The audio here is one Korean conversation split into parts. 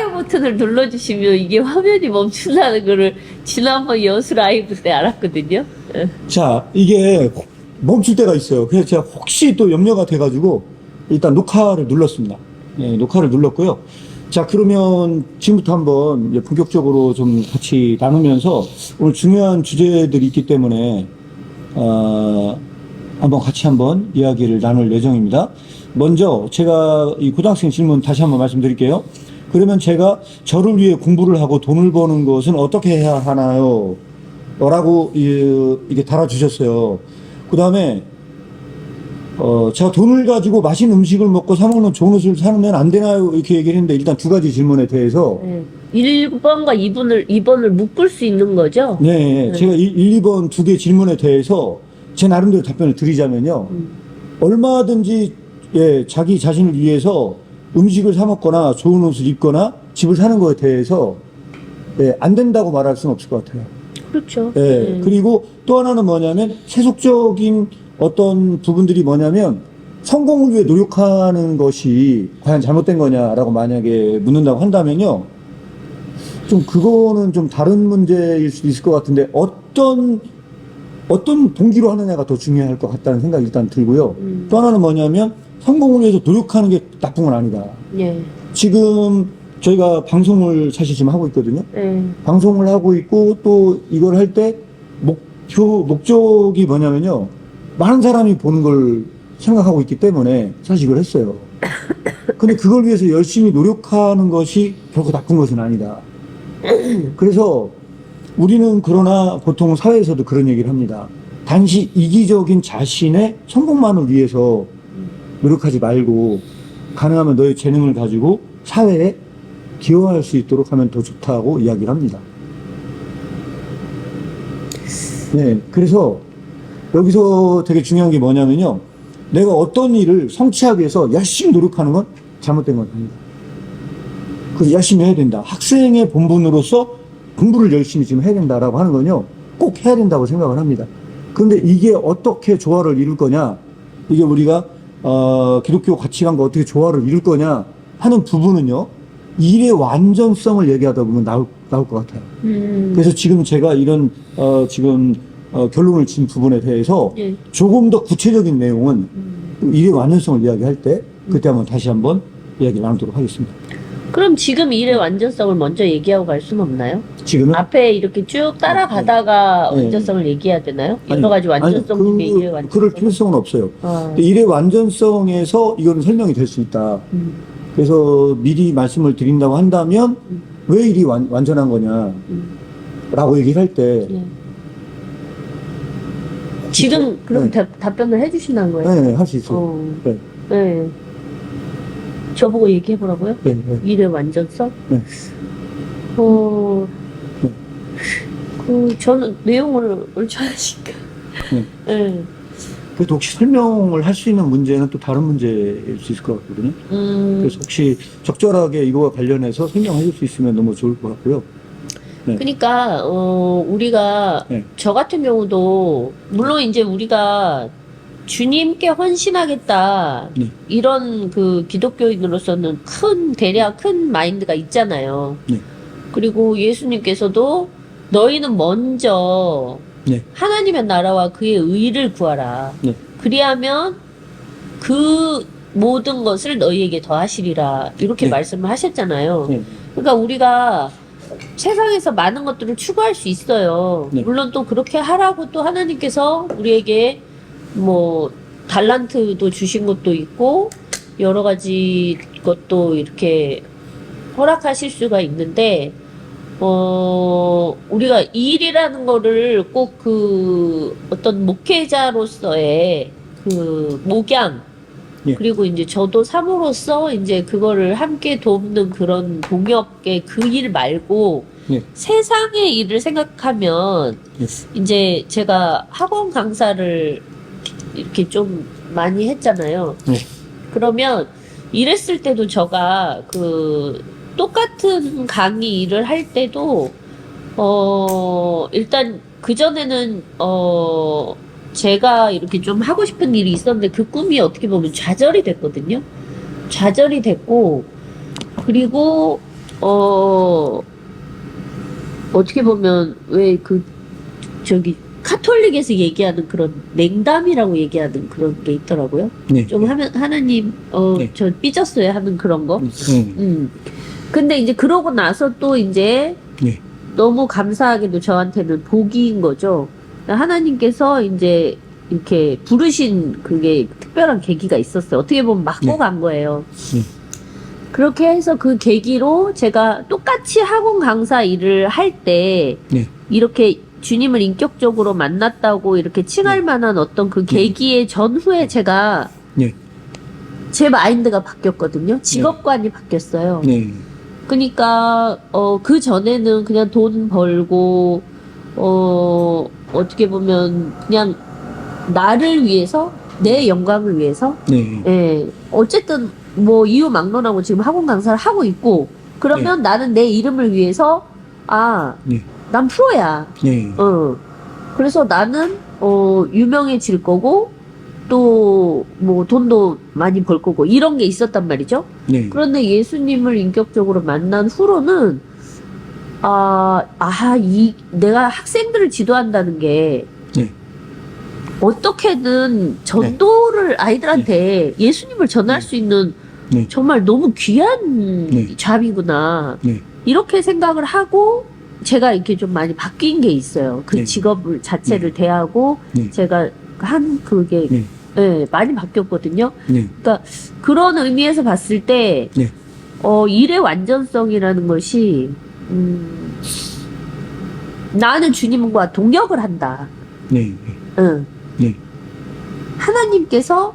좋아요 버튼을 눌러주시면 이게 화면이 멈춘다는 거를 지난번 여수 라이브 때 알았거든요. 예. 자, 이게 멈출 때가 있어요. 그래서 제가 혹시 또 염려가 돼가지고 일단 녹화를 눌렀습니다. 예, 녹화를 눌렀고요. 자, 그러면 지금부터 한번 이제 본격적으로 좀 같이 나누면서 오늘 중요한 주제들이 있기 때문에 한번 같이 한번 이야기를 나눌 예정입니다. 먼저 제가 이 고등학생 질문 다시 한번 말씀드릴게요. 그러면 제가 저를 위해 공부를 하고 돈을 버는 것은 어떻게 해야 하나요? 라고 이게 달아주셨어요. 그 다음에 제가 돈을 가지고 맛있는 음식을 먹고 사 먹는 좋은 옷을 사면 안 되나요? 이렇게 얘기를 했는데 일단 두 가지 질문에 대해서 1번과 2번을 묶을 수 있는 거죠? 네, 제가 1, 2번 두 개 질문에 대해서 제 나름대로 답변을 드리자면요. 얼마든지 예, 자기 자신을 위해서 음식을 사 먹거나 좋은 옷을 입거나 집을 사는 것에 대해서 예, 안 된다고 말할 수는 없을 것 같아요. 그렇죠. 예, 그리고 또 하나는 뭐냐면 세속적인 어떤 부분들이 뭐냐면 성공을 위해 노력하는 것이 과연 잘못된 거냐라고 만약에 묻는다고 한다면요. 좀 그거는 좀 다른 문제일 수도 있을 것 같은데 어떤 동기로 하느냐가 더 중요할 것 같다는 생각이 일단 들고요. 또 하나는 뭐냐면 성공을 위해서 노력하는 게 나쁜 건 아니다. 예. 지금 저희가 방송을 사실 지금 하고 있거든요. 방송을 하고 있고 또 이걸 할 때 목적이 뭐냐면요. 많은 사람이 보는 걸 생각하고 있기 때문에 사실 이걸 했어요. 근데 그걸 위해서 열심히 노력하는 것이 결코 나쁜 것은 아니다. 그래서 우리는 그러나 보통 사회에서도 그런 얘기를 합니다. 단지 이기적인 자신의 성공만을 위해서 노력하지 말고 가능하면 너의 재능을 가지고 사회에 기여할 수 있도록 하면 더 좋다고 이야기를 합니다. 네, 그래서 여기서 되게 중요한 게 뭐냐면요. 내가 어떤 일을 성취하기 위해서 열심히 노력하는 건 잘못된 건 아니다. 그래서 열심히 해야 된다. 학생의 본분으로서 공부를 열심히 지금 해야 된다라고 하는 건요. 꼭 해야 된다고 생각을 합니다. 그런데 이게 어떻게 조화를 이룰 거냐. 이게 우리가 기독교 가치관과 어떻게 조화를 이룰 거냐 하는 부분은요. 일의 완전성을 얘기하다 보면 나올 것 같아요. 그래서 지금 제가 이런 결론을 진 부분에 대해서 조금 더 구체적인 내용은 일의 완전성을 이야기할 때 그때 한번 다시 한번 이야기 나누도록 하겠습니다. 그럼 지금 일의 완전성을 먼저 얘기하고 갈 수는 없나요? 지금은? 앞에 이렇게 쭉 따라가다가 네. 완전성을 얘기해야 되나요? 여러 가지 완전성 중에 일의 완전성. 그럴 필요성은 없어요. 근데 일의 완전성에서 이거는 설명이 될 수 있다. 그래서 미리 말씀을 드린다고 한다면 왜 일이 완전한 거냐 라고 얘기를 할 때 지금 그럼 네. 답변을 해주신다는 거예요? 네, 할 수 있어요. 네. 네. 저보고 얘기해보라고요? 네, 네. 일의 완전성? 네. 저는 내용을 옳지 않으니까. 네. 네. 그래도 혹시 설명을 할 수 있는 문제는 또 다른 문제일 수 있을 것 같거든요. 그래서 혹시 적절하게 이거와 관련해서 설명해 줄 수 있으면 너무 좋을 것 같고요. 네. 그러니까 우리가 네. 저 같은 경우도 물론 이제 우리가 주님께 헌신하겠다 네. 이런 그 기독교인으로서는 대략 큰 마인드가 있잖아요. 네. 그리고 예수님께서도 너희는 먼저 네. 하나님의 나라와 그의 의를 구하라. 네. 그리하면 그 모든 것을 너희에게 더하시리라. 이렇게 네. 말씀을 하셨잖아요. 네. 그러니까 우리가 세상에서 많은 것들을 추구할 수 있어요. 네. 물론 또 그렇게 하라고 또 하나님께서 우리에게 뭐 달란트도 주신 것도 있고 여러 가지 것도 이렇게 허락하실 수가 있는데 우리가 일이라는 거를 꼭 그 어떤 목회자로서의 그 목양 예. 그리고 이제 저도 사모로서 이제 그거를 함께 돕는 그런 동역의 그 일 말고 예. 세상의 일을 생각하면 예. 이제 제가 학원 강사를 이렇게 좀 많이 했잖아요. 네. 그러면 이랬을 때도 제가 그 똑같은 강의 일을 할 때도 일단 그전에는 제가 이렇게 좀 하고 싶은 일이 있었는데 그 꿈이 어떻게 보면 좌절이 됐거든요. 좌절이 됐고 그리고 어떻게 보면 왜 저기 카톨릭에서 얘기하는 그런 냉담이라고 얘기하는 그런 게 있더라고요. 네. 좀 하나님 네. 저 삐졌어요 하는 그런 거. 네. 근데 이제 그러고 나서 또 이제 네. 너무 감사하게도 저한테는 복인 거죠. 하나님께서 이제 이렇게 부르신 그게 특별한 계기가 있었어요. 어떻게 보면 맞고 네. 간 거예요. 네. 그렇게 해서 그 계기로 제가 똑같이 학원 강사 일을 할 때 네. 이렇게 주님을 인격적으로 만났다고 이렇게 칭할 만한 어떤 그 계기의 전후에 제가 네. 제 마인드가 바뀌었거든요. 직업관이 바뀌었어요. 네. 그러니까 그 전에는 그냥 돈 벌고 어떻게 보면 그냥 나를 위해서 내 영광을 위해서 네. 예 어쨌든 뭐 이유 막론하고 지금 학원 강사를 하고 있고 그러면 나는 내 이름을 위해서 네. 난 프로야. 네. 그래서 나는 유명해질 거고 또 뭐 돈도 많이 벌 거고 이런 게 있었단 말이죠. 네. 그런데 예수님을 인격적으로 만난 후로는 내가 학생들을 지도한다는 게 네. 어떻게든 전도를 아이들한테 예수님을 전할 수 있는 네. 정말 너무 귀한 네. 잡이구나. 네. 이렇게 생각을 하고 제가 이렇게 좀 많이 바뀐 게 있어요. 그 네. 직업을 자체를 대하고 네. 제가 한 그게 네. 많이 바뀌었거든요. 네. 그러니까 그런 의미에서 봤을 때 네. 일의 완전성이라는 것이 나는 주님과 동역을 한다. 네. 응. 네. 하나님께서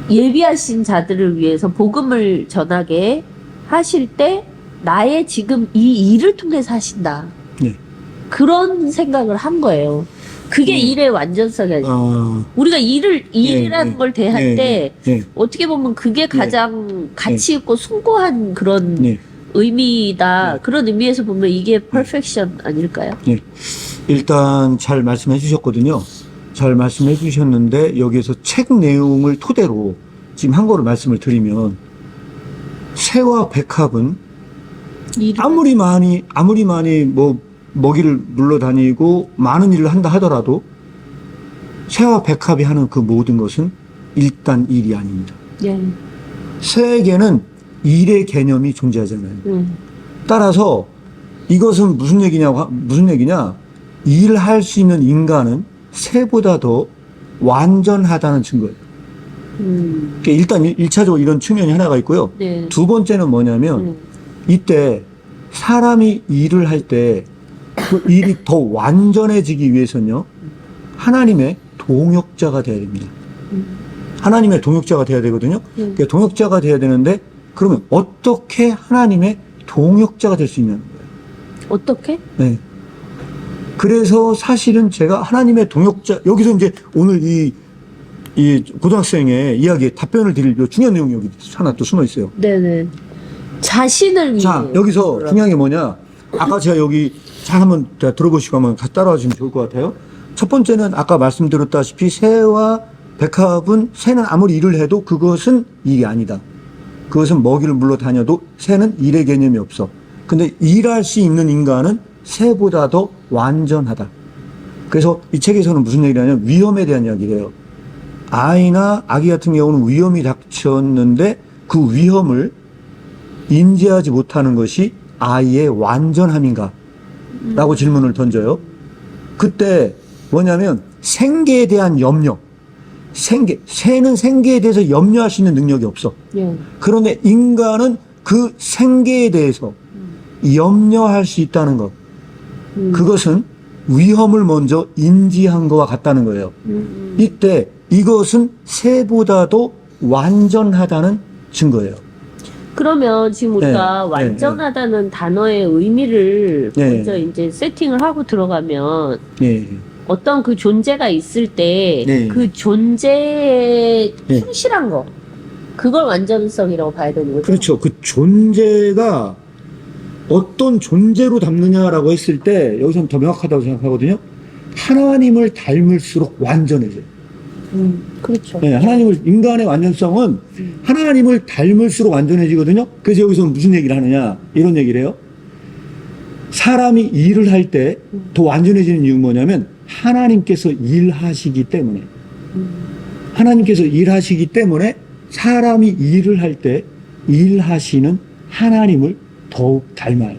예비하신 자들을 위해서 복음을 전하게 하실 때 나의 지금 이 일을 통해서 하신다. 네. 그런 생각을 한 거예요. 그게 일의 완전성이 아니에요. 우리가 일이라는 네. 걸 대할 네. 때 네. 어떻게 보면 그게 가장 가치 있고 숭고한 그런 네. 의미다. 네. 그런 의미에서 보면 이게 퍼펙션 아닐까요? 네. 일단 잘 말씀해 주셨거든요. 잘 말씀해 주셨는데 여기에서 책 내용을 토대로 지금 한 거를 말씀을 드리면 새와 백합은 아무리 많이 뭐 먹이를 물러다니고 많은 일을 한다 하더라도 새와 백합이 하는 그 모든 것은 일단 일이 아닙니다. 예. 새에게는 일의 개념이 존재하잖아요. 따라서 이것은 무슨 얘기냐? 일을 할 수 있는 인간은 새보다 더 완전하다는 증거예요. 그러니까 일단 1차적으로 이런 측면이 하나가 있고요. 네. 두 번째는 뭐냐면 이때 사람이 일을 할 때 그 일이 더 완전해지기 위해서는요. 하나님의 동역자가 돼야 됩니다. 하나님의 동역자가 돼야 되거든요. 그러니까 동역자가 돼야 되는데 그러면 어떻게 하나님의 동역자가 될 수 있냐는 거예요. 어떻게? 네. 그래서 사실은 제가 하나님의 동역자, 여기서 이제 오늘 이 고등학생의 이야기에 답변을 드릴 중요한 내용이 여기 하나 또 숨어 있어요. 네네. 자신을 위해. 자, 여기서 중요한 게 뭐냐. 아까 제가 여기 잘 한번 들어보시고 한번 따라와 주시면 좋을 것 같아요. 첫 번째는 아까 말씀드렸다시피 새와 백합은 새는 아무리 일을 해도 그것은 일이 아니다. 그것은 먹이를 물러 다녀도 새는 일의 개념이 없어. 근데 일할 수 있는 인간은 새보다 더 완전하다. 그래서 이 책에서는 무슨 얘기를 하냐면 위험에 대한 이야기를 해요. 아이나 아기 같은 경우는 위험이 닥쳤는데 그 위험을 인지하지 못하는 것이 아이의 완전함인가? 라고 질문을 던져요. 그때 뭐냐면 생계에 대한 염려. 새는 생계에 대해서 염려할 수 있는 능력이 없어. 예. 그런데 인간은 그 생계에 대해서 염려할 수 있다는 것. 그것은 위험을 먼저 인지한 것과 같다는 거예요. 이때 이것은 새보다도 완전하다는 증거예요. 그러면 지금 우리가 네, 완전하다는 단어의 의미를 네. 먼저 이제 세팅을 하고 들어가면 예. 어떤 그 존재가 있을 때 네. 그 존재에 네. 충실한 거 그걸 완전성이라고 봐야 되는 거죠? 그렇죠. 그 존재가 어떤 존재로 담느냐라고 했을 때 여기서는 더 명확하다고 생각하거든요. 하나님을 닮을수록 완전해져요. 그렇죠. 네, 인간의 완전성은 하나님을 닮을수록 완전해지거든요. 그래서 여기서 무슨 얘기를 하느냐, 이런 얘기를 해요. 사람이 일을 할 때 더 완전해지는 이유는 뭐냐면, 하나님께서 일하시기 때문에. 하나님께서 일하시기 때문에 사람이 일을 할 때 일하시는 하나님을 더욱 닮아요.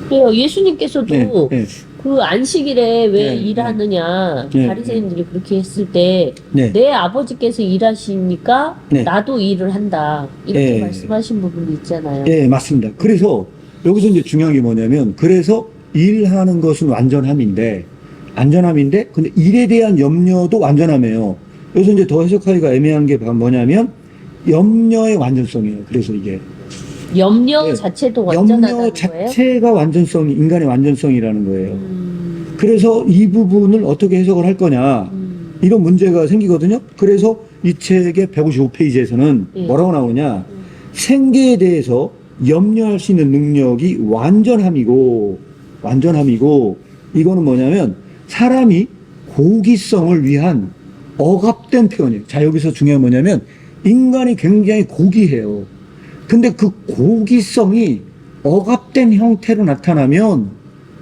그래요. 예수님께서도 네, 네. 그 안식일에 왜 네, 일하느냐, 네, 바리새인들이 그렇게 했을 때, 네. 내 아버지께서 일하시니까 네. 나도 일을 한다. 이렇게 네. 말씀하신 부분이 있잖아요. 예, 맞습니다. 그래서 여기서 이제 중요한 게 뭐냐면, 그래서 일하는 것은 안전함인데, 근데 일에 대한 염려도 완전함이에요. 여기서 이제 더 해석하기가 애매한 게 뭐냐면, 염려의 완전성이에요. 그래서 이게. 염려 네. 자체도 염려 완전하다는 거예요? 자체가 인간의 완전성이라는 거예요. 그래서 이 부분을 어떻게 해석을 할 거냐, 이런 문제가 생기거든요. 그래서 이 책의 155페이지에서는 예. 뭐라고 나오냐, 생계에 대해서 염려할 수 있는 능력이 완전함이고, 이거는 뭐냐면, 사람이 고기성을 위한 억압된 표현이에요. 자, 여기서 중요한 뭐냐면, 인간이 굉장히 고귀해요. 근데 그 고기성이 억압된 형태로 나타나면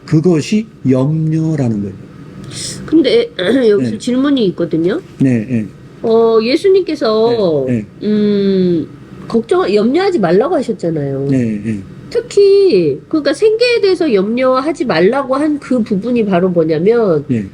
그것이 염려라는 거예요. 근데 여기서 네. 질문이 있거든요. 네, 네. 예수님께서 네, 염려하지 말라고 하셨잖아요. 네, 네. 특히 그러니까 생계에 대해서 염려하지 말라고 한 그 부분이 바로 뭐냐면 네,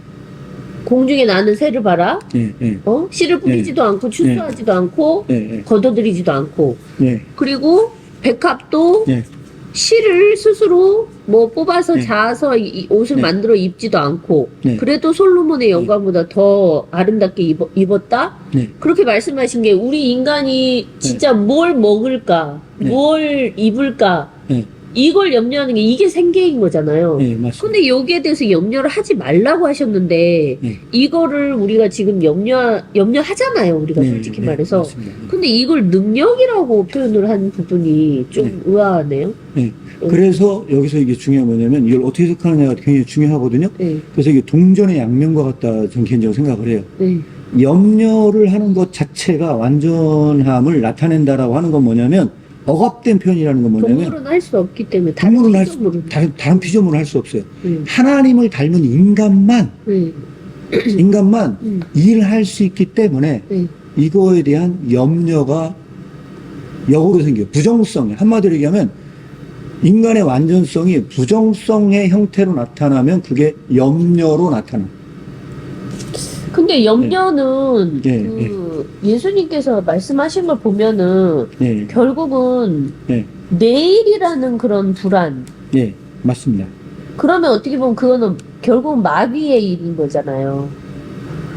공중에 나는 새를 봐라. 네, 네. 씨를 뿌리지도 않고 추수하지도 않고 네, 네. 거둬들이지도 않고 네, 그리고 백합도 네. 실을 스스로 뭐 뽑아서 네. 자아서 옷을 네. 만들어 입지도 않고 네. 그래도 솔로몬의 영광보다 더 아름답게 입었다? 네. 그렇게 말씀하신 게 우리 인간이 진짜 뭘 먹을까, 네. 뭘 입을까 네. 이걸 염려하는 게 이게 생계인 거잖아요. 네, 맞습니다. 근데 여기에 대해서 염려를 하지 말라고 하셨는데 네. 이거를 우리가 지금 염려하잖아요. 우리가 네, 솔직히 네, 말해서. 맞습니다. 근데 이걸 능력이라고 표현을 한 부분이 좀 네. 의아하네요. 네. 그래서 여기서 이게 중요한 뭐냐면, 이걸 어떻게 해석하느냐가 굉장히 중요하거든요. 네. 그래서 이게 동전의 양면과 같다, 저는 개인적으로 생각을 해요. 네. 염려를 하는 것 자체가 완전함을 나타낸다라고 하는 건 뭐냐면, 억압된 표현이라는 건 뭐냐면, 동물은 할 수 없기 때문에 동물은 할 피조물은. 다른 피조물은 할 수 없어요. 네. 하나님을 닮은 인간만 네. 일할 수 있기 때문에 네. 이거에 대한 염려가 역으로 생겨요. 부정성이. 한마디로 얘기하면 인간의 완전성이 부정성의 형태로 나타나면 그게 염려로 나타나. 근데 염려는 네. 예수님께서 말씀하신 걸 보면은 네. 결국은 네. 내일이라는 그런 불안. 네. 맞습니다. 그러면 어떻게 보면 그거는 결국은 마귀의 일인 거잖아요.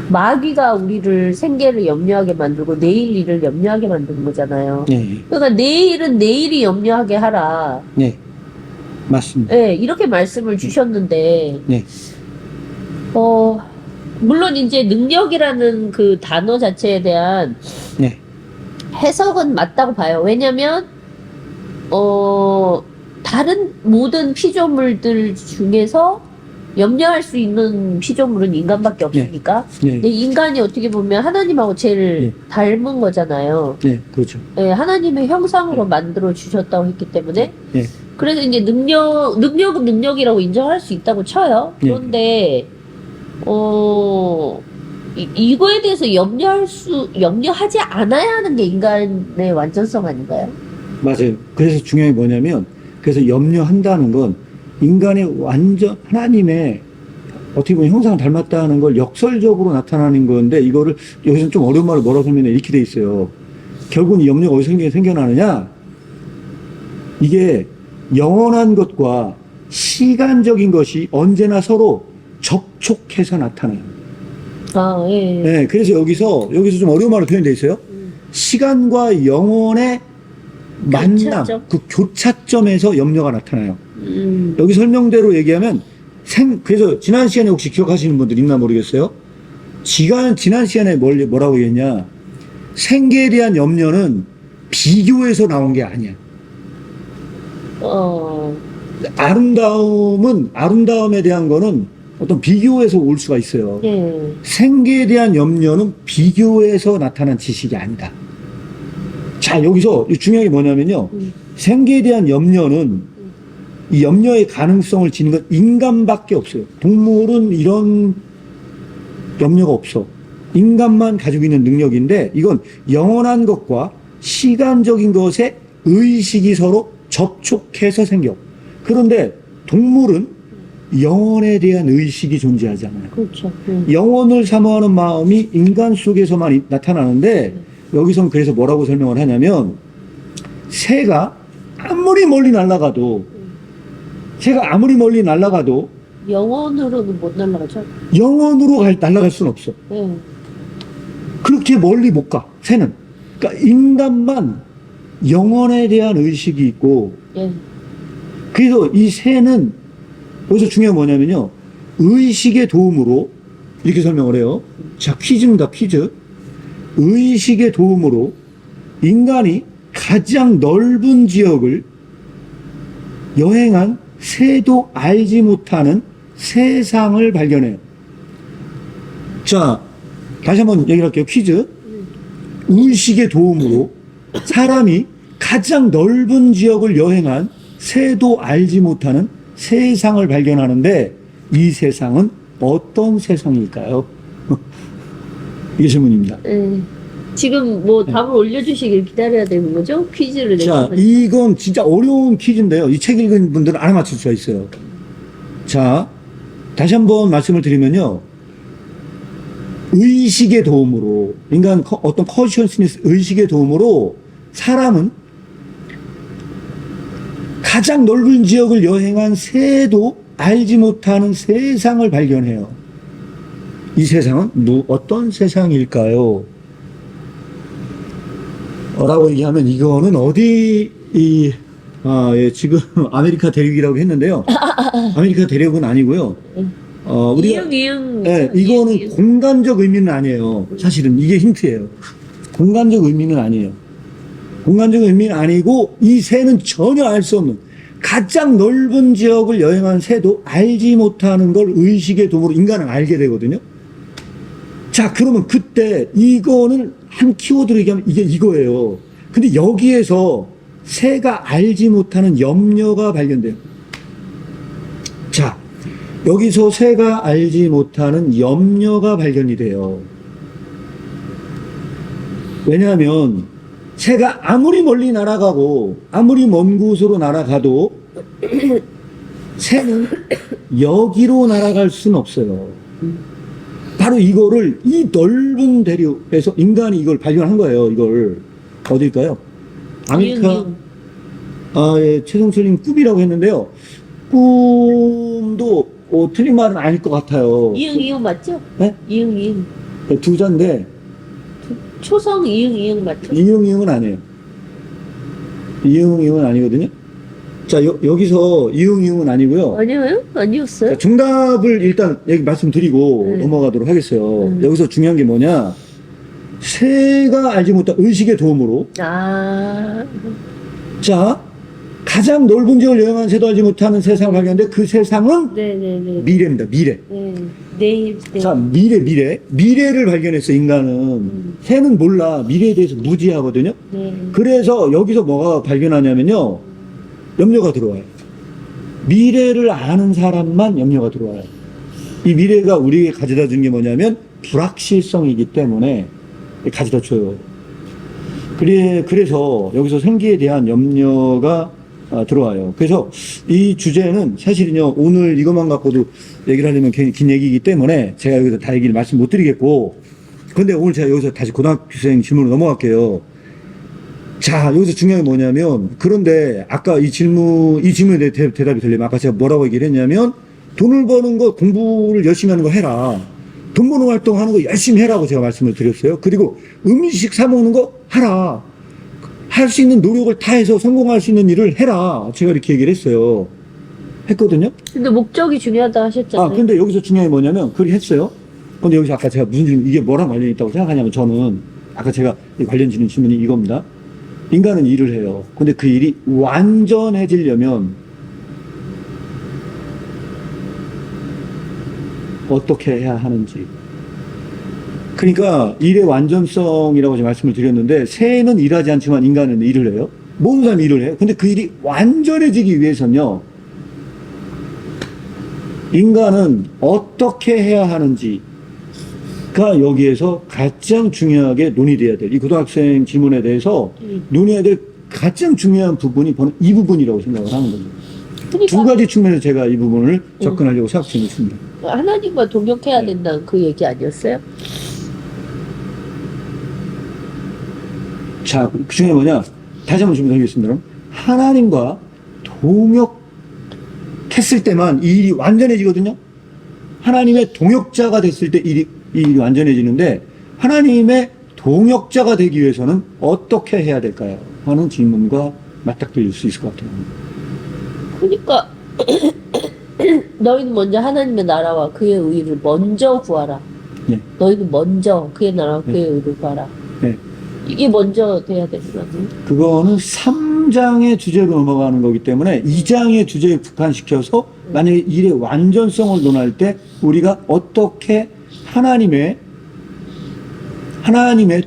마귀가 우리를 생계를 염려하게 만들고 내일 일을 염려하게 만드는 거잖아요. 네. 그러니까 내일은 내일이 염려하게 하라. 네. 맞습니다. 네, 이렇게 말씀을 주셨는데, 네. 물론 이제 능력이라는 그 단어 자체에 대한 네. 해석은 맞다고 봐요. 왜냐면, 다른 모든 피조물들 중에서 염려할 수 있는 피조물은 인간밖에 없으니까. 네. 근데 인간이 어떻게 보면 하나님하고 제일 네. 닮은 거잖아요. 네. 그렇죠. 네, 하나님의 형상으로 만들어 주셨다고 했기 때문에. 네. 그래서 이제 능력은 능력이라고 인정할 수 있다고 쳐요. 네. 그런데, 이거에 대해서 염려하지 않아야 하는 게 인간의 완전성 아닌가요? 맞아요. 그래서 중요한 게 뭐냐면, 그래서 염려한다는 건 인간의 하나님의 어떻게 보면 형상을 닮았다는 걸 역설적으로 나타나는 건데, 이거를 여기서 좀 어려운 말을 뭐라고 설명해 이렇게 돼 있어요. 결국은 이 염려가 어디서 생겨나느냐? 이게 영원한 것과 시간적인 것이 언제나 서로 접촉해서 나타나요. 아, 예. 네, 그래서 여기서 좀 어려운 말로 표현되어 있어요. 시간과 영혼의 만남, 교차점? 그 교차점에서 염려가 나타나요. 음. 여기 설명대로 얘기하면 그래서 지난 시간에 혹시 기억하시는 분들 있나 모르겠어요. 지난 시간에 뭐라고 얘기했냐? 생계에 대한 염려는 비교에서 나온 게 아니야. 아름다움에 대한 거는 어떤 비교에서 올 수가 있어요. 예. 생계에 대한 염려는 비교에서 나타난 지식이 아니다. 자, 여기서 중요한 게 뭐냐면요. 생계에 대한 염려는 이 염려의 가능성을 지닌 건 인간밖에 없어요. 동물은 이런 염려가 없어. 인간만 가지고 있는 능력인데 이건 영원한 것과 시간적인 것에 의식이 서로 접촉해서 생겨. 그런데 동물은 영혼에 대한 의식이 존재하지 않아요. 그렇죠. 영혼을 사모하는 마음이 인간 속에서만 나타나는데 여기선 그래서 뭐라고 설명을 하냐면 새가 아무리 멀리 날아가도 영원으로는 못 날아가죠. 영혼으로 날아갈 수는 없어. 예. 그렇게 멀리 못 가, 새는. 그러니까 인간만 영혼에 대한 의식이 있고 예. 그래서 이 새는 여기서 중요한 게 뭐냐면요. 의식의 도움으로 이렇게 설명을 해요. 자, 퀴즈입니다. 퀴즈. 의식의 도움으로 인간이 가장 넓은 지역을 여행한 새도 알지 못하는 세상을 발견해요. 자, 다시 한번 얘기를 할게요. 퀴즈. 의식의 도움으로 사람이 가장 넓은 지역을 여행한 새도 알지 못하는 세상을 발견하는데 이 세상은 어떤 세상일까요? 이게 질문입니다. 예. 지금 뭐 답을 올려주시길 기다려야 되는 거죠? 퀴즈를 자, 내서. 이건 진짜 어려운 퀴즈인데요. 이 책 읽은 분들은 알아맞힐 수가 있어요. 자, 다시 한번 말씀을 드리면요. 의식의 도움으로, 인간 어떤 커시언스니스 의식의 도움으로 사람은 가장 넓은 지역을 여행한 새도 알지 못하는 세상을 발견해요. 이 세상은 어떤 세상일까요? 라고 얘기하면 이거는 어디 예, 지금 아메리카 대륙이라고 했는데요. 아메리카 대륙은 아니고요. 우리가 이응. 예, 이거는 공간적 의미는 아니에요. 사실은 이게 힌트예요. 공간적 의미는 아니에요. 공간적 의미는 아니고 이 새는 전혀 알 수 없는 가장 넓은 지역을 여행한 새도 알지 못하는 걸 의식의 도움으로 인간은 알게 되거든요. 자, 그러면 그때 이거는 한 키워드로 얘기하면 이게 이거예요. 근데 여기에서 새가 알지 못하는 염려가 발견돼요. 자, 여기서 새가 알지 못하는 염려가 발견이 돼요. 왜냐하면 새가 아무리 멀리 날아가고 아무리 먼 곳으로 날아가도 새는 여기로 날아갈 수는 없어요. 바로 이거를 이 넓은 대륙에서 인간이 이걸 발견한 거예요. 이걸 어딜까요? 아메리카. 예, 최성철님 꿈이라고 했는데요. 꿈도 틀린 말은 아닐 것 같아요. 이응 맞죠? 네? 이응. 두 자인데 초성 이응 맞죠? 이응은 아니에요. 이응은 아니거든요. 자, 여기서 이응은 아니고요. 아니에요? 아니었어요? 자, 정답을 일단 여기 말씀드리고 넘어가도록 하겠어요. 여기서 중요한 게 뭐냐? 새가 알지 못한 의식의 도움으로 자, 가장 넓은 지역을 여행한 새도 알지 못하는 세상을 발견했는데 그 세상은 네네네. 미래입니다. 미래. 네. 내일. 자, 미래를 발견했어, 인간은. 새는 몰라. 미래에 대해서 무지하거든요. 네. 그래서 여기서 뭐가 발견하냐면요. 염려가 들어와요. 미래를 아는 사람만 염려가 들어와요. 이 미래가 우리에게 가져다 준 게 뭐냐면 불확실성이기 때문에 가져다 줘요. 그래서 여기서 생기에 대한 염려가 들어와요. 그래서 이 주제는 사실은요, 오늘 이것만 갖고도 얘기를 하려면 긴 얘기이기 때문에 제가 여기서 다 얘기를 말씀 못 드리겠고, 근데 오늘 제가 여기서 다시 고등학생 질문으로 넘어갈게요. 자, 여기서 중요한 게 뭐냐면, 그런데 아까 이 질문에 대답이 되려면 아까 제가 뭐라고 얘기를 했냐면, 돈을 버는 거, 공부를 열심히 하는 거 해라. 돈 버는 활동 하는 거 열심히 해라고 제가 말씀을 드렸어요. 그리고 음식 사먹는 거 하라. 할 수 있는 노력을 다해서 성공할 수 있는 일을 해라. 제가 이렇게 얘기를 했어요. 했거든요. 근데 목적이 중요하다 하셨잖아요. 근데 여기서 중요한 게 뭐냐면, 그렇게 했어요. 근데 여기서 아까 제가 무슨 질문, 이게 뭐랑 관련이 있다고 생각하냐면, 저는, 아까 제가 관련 지는 질문이 이겁니다. 인간은 일을 해요. 근데 그 일이 완전해지려면, 어떻게 해야 하는지. 그러니까 일의 완전성이라고 제가 말씀을 드렸는데 새는 일하지 않지만 인간은 일을 해요. 모든 사람이 일을 해요. 근데 그 일이 완전해지기 위해서는요. 인간은 어떻게 해야 하는지가 여기에서 가장 중요하게 논의돼야 될 이 고등학생 질문에 대해서 논의해야 될 가장 중요한 부분이 바로 이 부분이라고 생각을 하는 거죠. 그러니까 두 가지 측면에서 제가 이 부분을 접근하려고 생각 중에 있습니다. 하나님과 동역해야 네. 된다는 그 얘기 아니었어요? 자, 그 중에 뭐냐? 다시 한번 준비하겠습니다. 그럼 하나님과 동역했을 때만 이 일이 완전해지거든요. 하나님의 동역자가 됐을 때 이 일이 완전해지는데 하나님의 동역자가 되기 위해서는 어떻게 해야 될까요? 하는 질문과 맞닥뜨릴 수 있을 것 같아요. 그러니까 너희는 먼저 하나님의 나라와 그의 의를 먼저 구하라. 네. 너희는 먼저 그의 나라와 네. 그의 의를 구하라. 네. 이게 먼저 돼야 되는 거 아니에요? 그거는 3장의 주제로 넘어가는 거기 때문에 2장의 주제에 국한시켜서 만약에 일의 완전성을 논할 때 우리가 어떻게 하나님의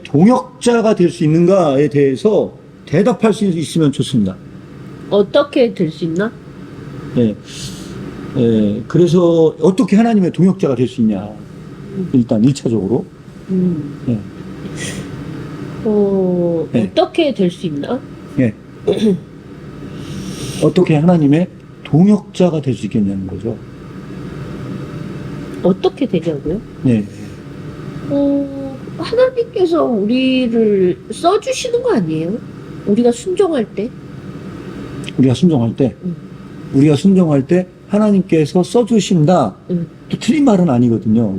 동역자가 될 수 있는가에 대해서 대답할 수 있으면 좋습니다. 어떻게 될 수 있나? 네. 그래서 어떻게 하나님의 동역자가 될 수 있냐. 일단 1차적으로. 네. 네. 어떻게 될 수 있나? 네. 어떻게 하나님의 동역자가 될 수 있겠냐는 거죠. 어떻게 되냐고요? 네. 하나님께서 우리를 써주시는 거 아니에요? 우리가 순종할 때? 우리가 순종할 때, 응. 하나님께서 써주신다. 응. 또 틀린 말은 아니거든요.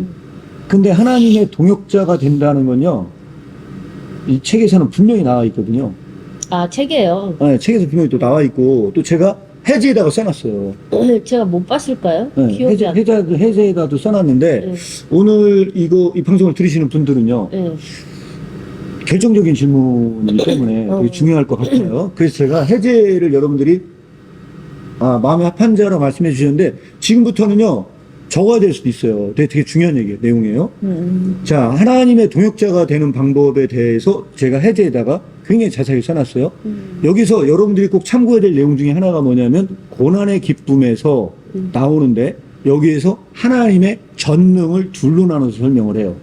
근데 하나님의 동역자가 된다는 건요, 이 책에서는 분명히 나와 있거든요. 아, 책이에요. 네, 책에서 분명히 또 나와 있고, 또 제가 해제에다가 써놨어요. 제가 못 봤을까요? 네, 기억이 안 나. 해제에다도 써놨는데, 네. 오늘 이 방송을 들으시는 분들은요, 네. 결정적인 질문이기 때문에 되게 중요할 것 같아요. 그래서 제가 해제를 여러분들이 마음에 합한 자로 말씀해 주셨는데 지금부터는요 적어야 될 수도 있어요. 되게 중요한 내용이에요. 자, 하나님의 동역자가 되는 방법에 대해서 제가 해제에다가 굉장히 자세히 써놨어요. 여기서 여러분들이 꼭 참고해야 될 내용 중에 하나가 뭐냐면 고난의 기쁨에서 나오는데 여기에서 하나님의 전능을 둘로 나눠서 설명을 해요.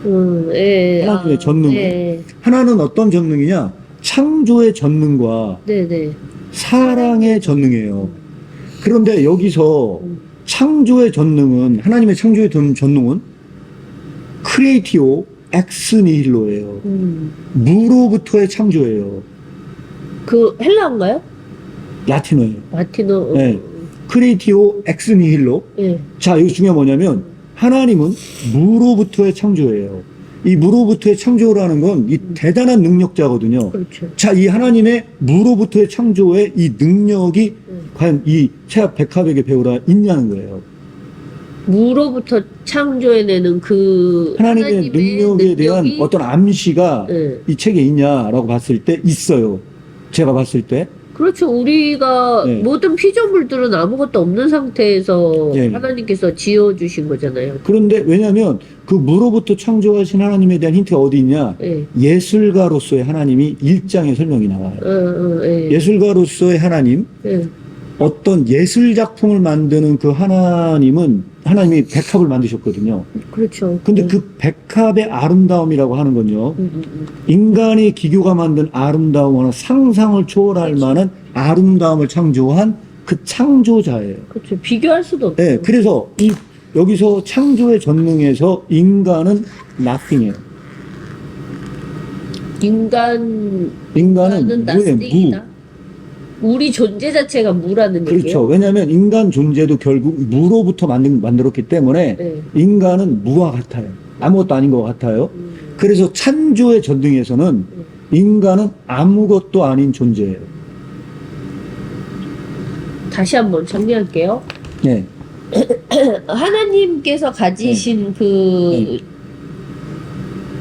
하나님의 전능을. 예. 하나는 어떤 전능이냐? 창조의 전능과 네네. 사랑의 전능이에요. 그런데 여기서 창조의 전능은, 하나님의 창조의 전능은 크리에이티오 엑스 니힐로예요. 무로부터의 창조예요. 그 헬라어인가요? 라틴어예요. 라틴어. 네. 크리에이티오 엑스 니힐로. 예. 자, 여기 중요한 뭐냐면 하나님은 무로부터의 창조예요. 이 무로부터의 창조라는 건 이 대단한 능력자거든요. 그렇죠. 자, 이 하나님의 무로부터의 창조의 이 능력이 과연 이 최악 백합에게 배우라 있냐는 거예요. 무로부터 창조해내는 그 하나님의 능력에 대한 능력이- 어떤 암시가 네. 이 책에 있냐라고 봤을 때 있어요. 제가 봤을 때. 그렇죠. 우리가 네. 모든 피조물들은 아무것도 없는 상태에서 네. 하나님께서 지어주신 거잖아요. 그런데 왜냐하면 그 무로부터 창조하신 하나님에 대한 힌트가 어디 있냐? 예. 예술가로서의 하나님이 1장에 설명이 나와요. 예. 예술가로서의 하나님, 예. 어떤 예술 작품을 만드는 그 하나님이 백합을 만드셨거든요. 그렇죠. 근데 그 백합의 아름다움이라고 하는 건요, 인간의 기교가 만든 아름다움은 상상을 초월할 만한 아름다움을 창조한 그 창조자예요. 그렇죠. 비교할 수도 없죠. 네, 그래서 여기서 창조의 전능에서 인간은 nothing이에요. 인간은 인간은 무예요, 무. 나스팅이다. 우리 존재 자체가 무라는 그렇죠. 얘기예요. 왜냐하면 인간 존재도 결국 무로부터 만들었기 때문에 네. 인간은 무와 같아요. 아무것도 아닌 것 같아요. 그래서 창조의 전등에서는 인간은 아무것도 아닌 존재예요. 다시 한번 정리할게요. 네. 하나님께서 가지신 그 네.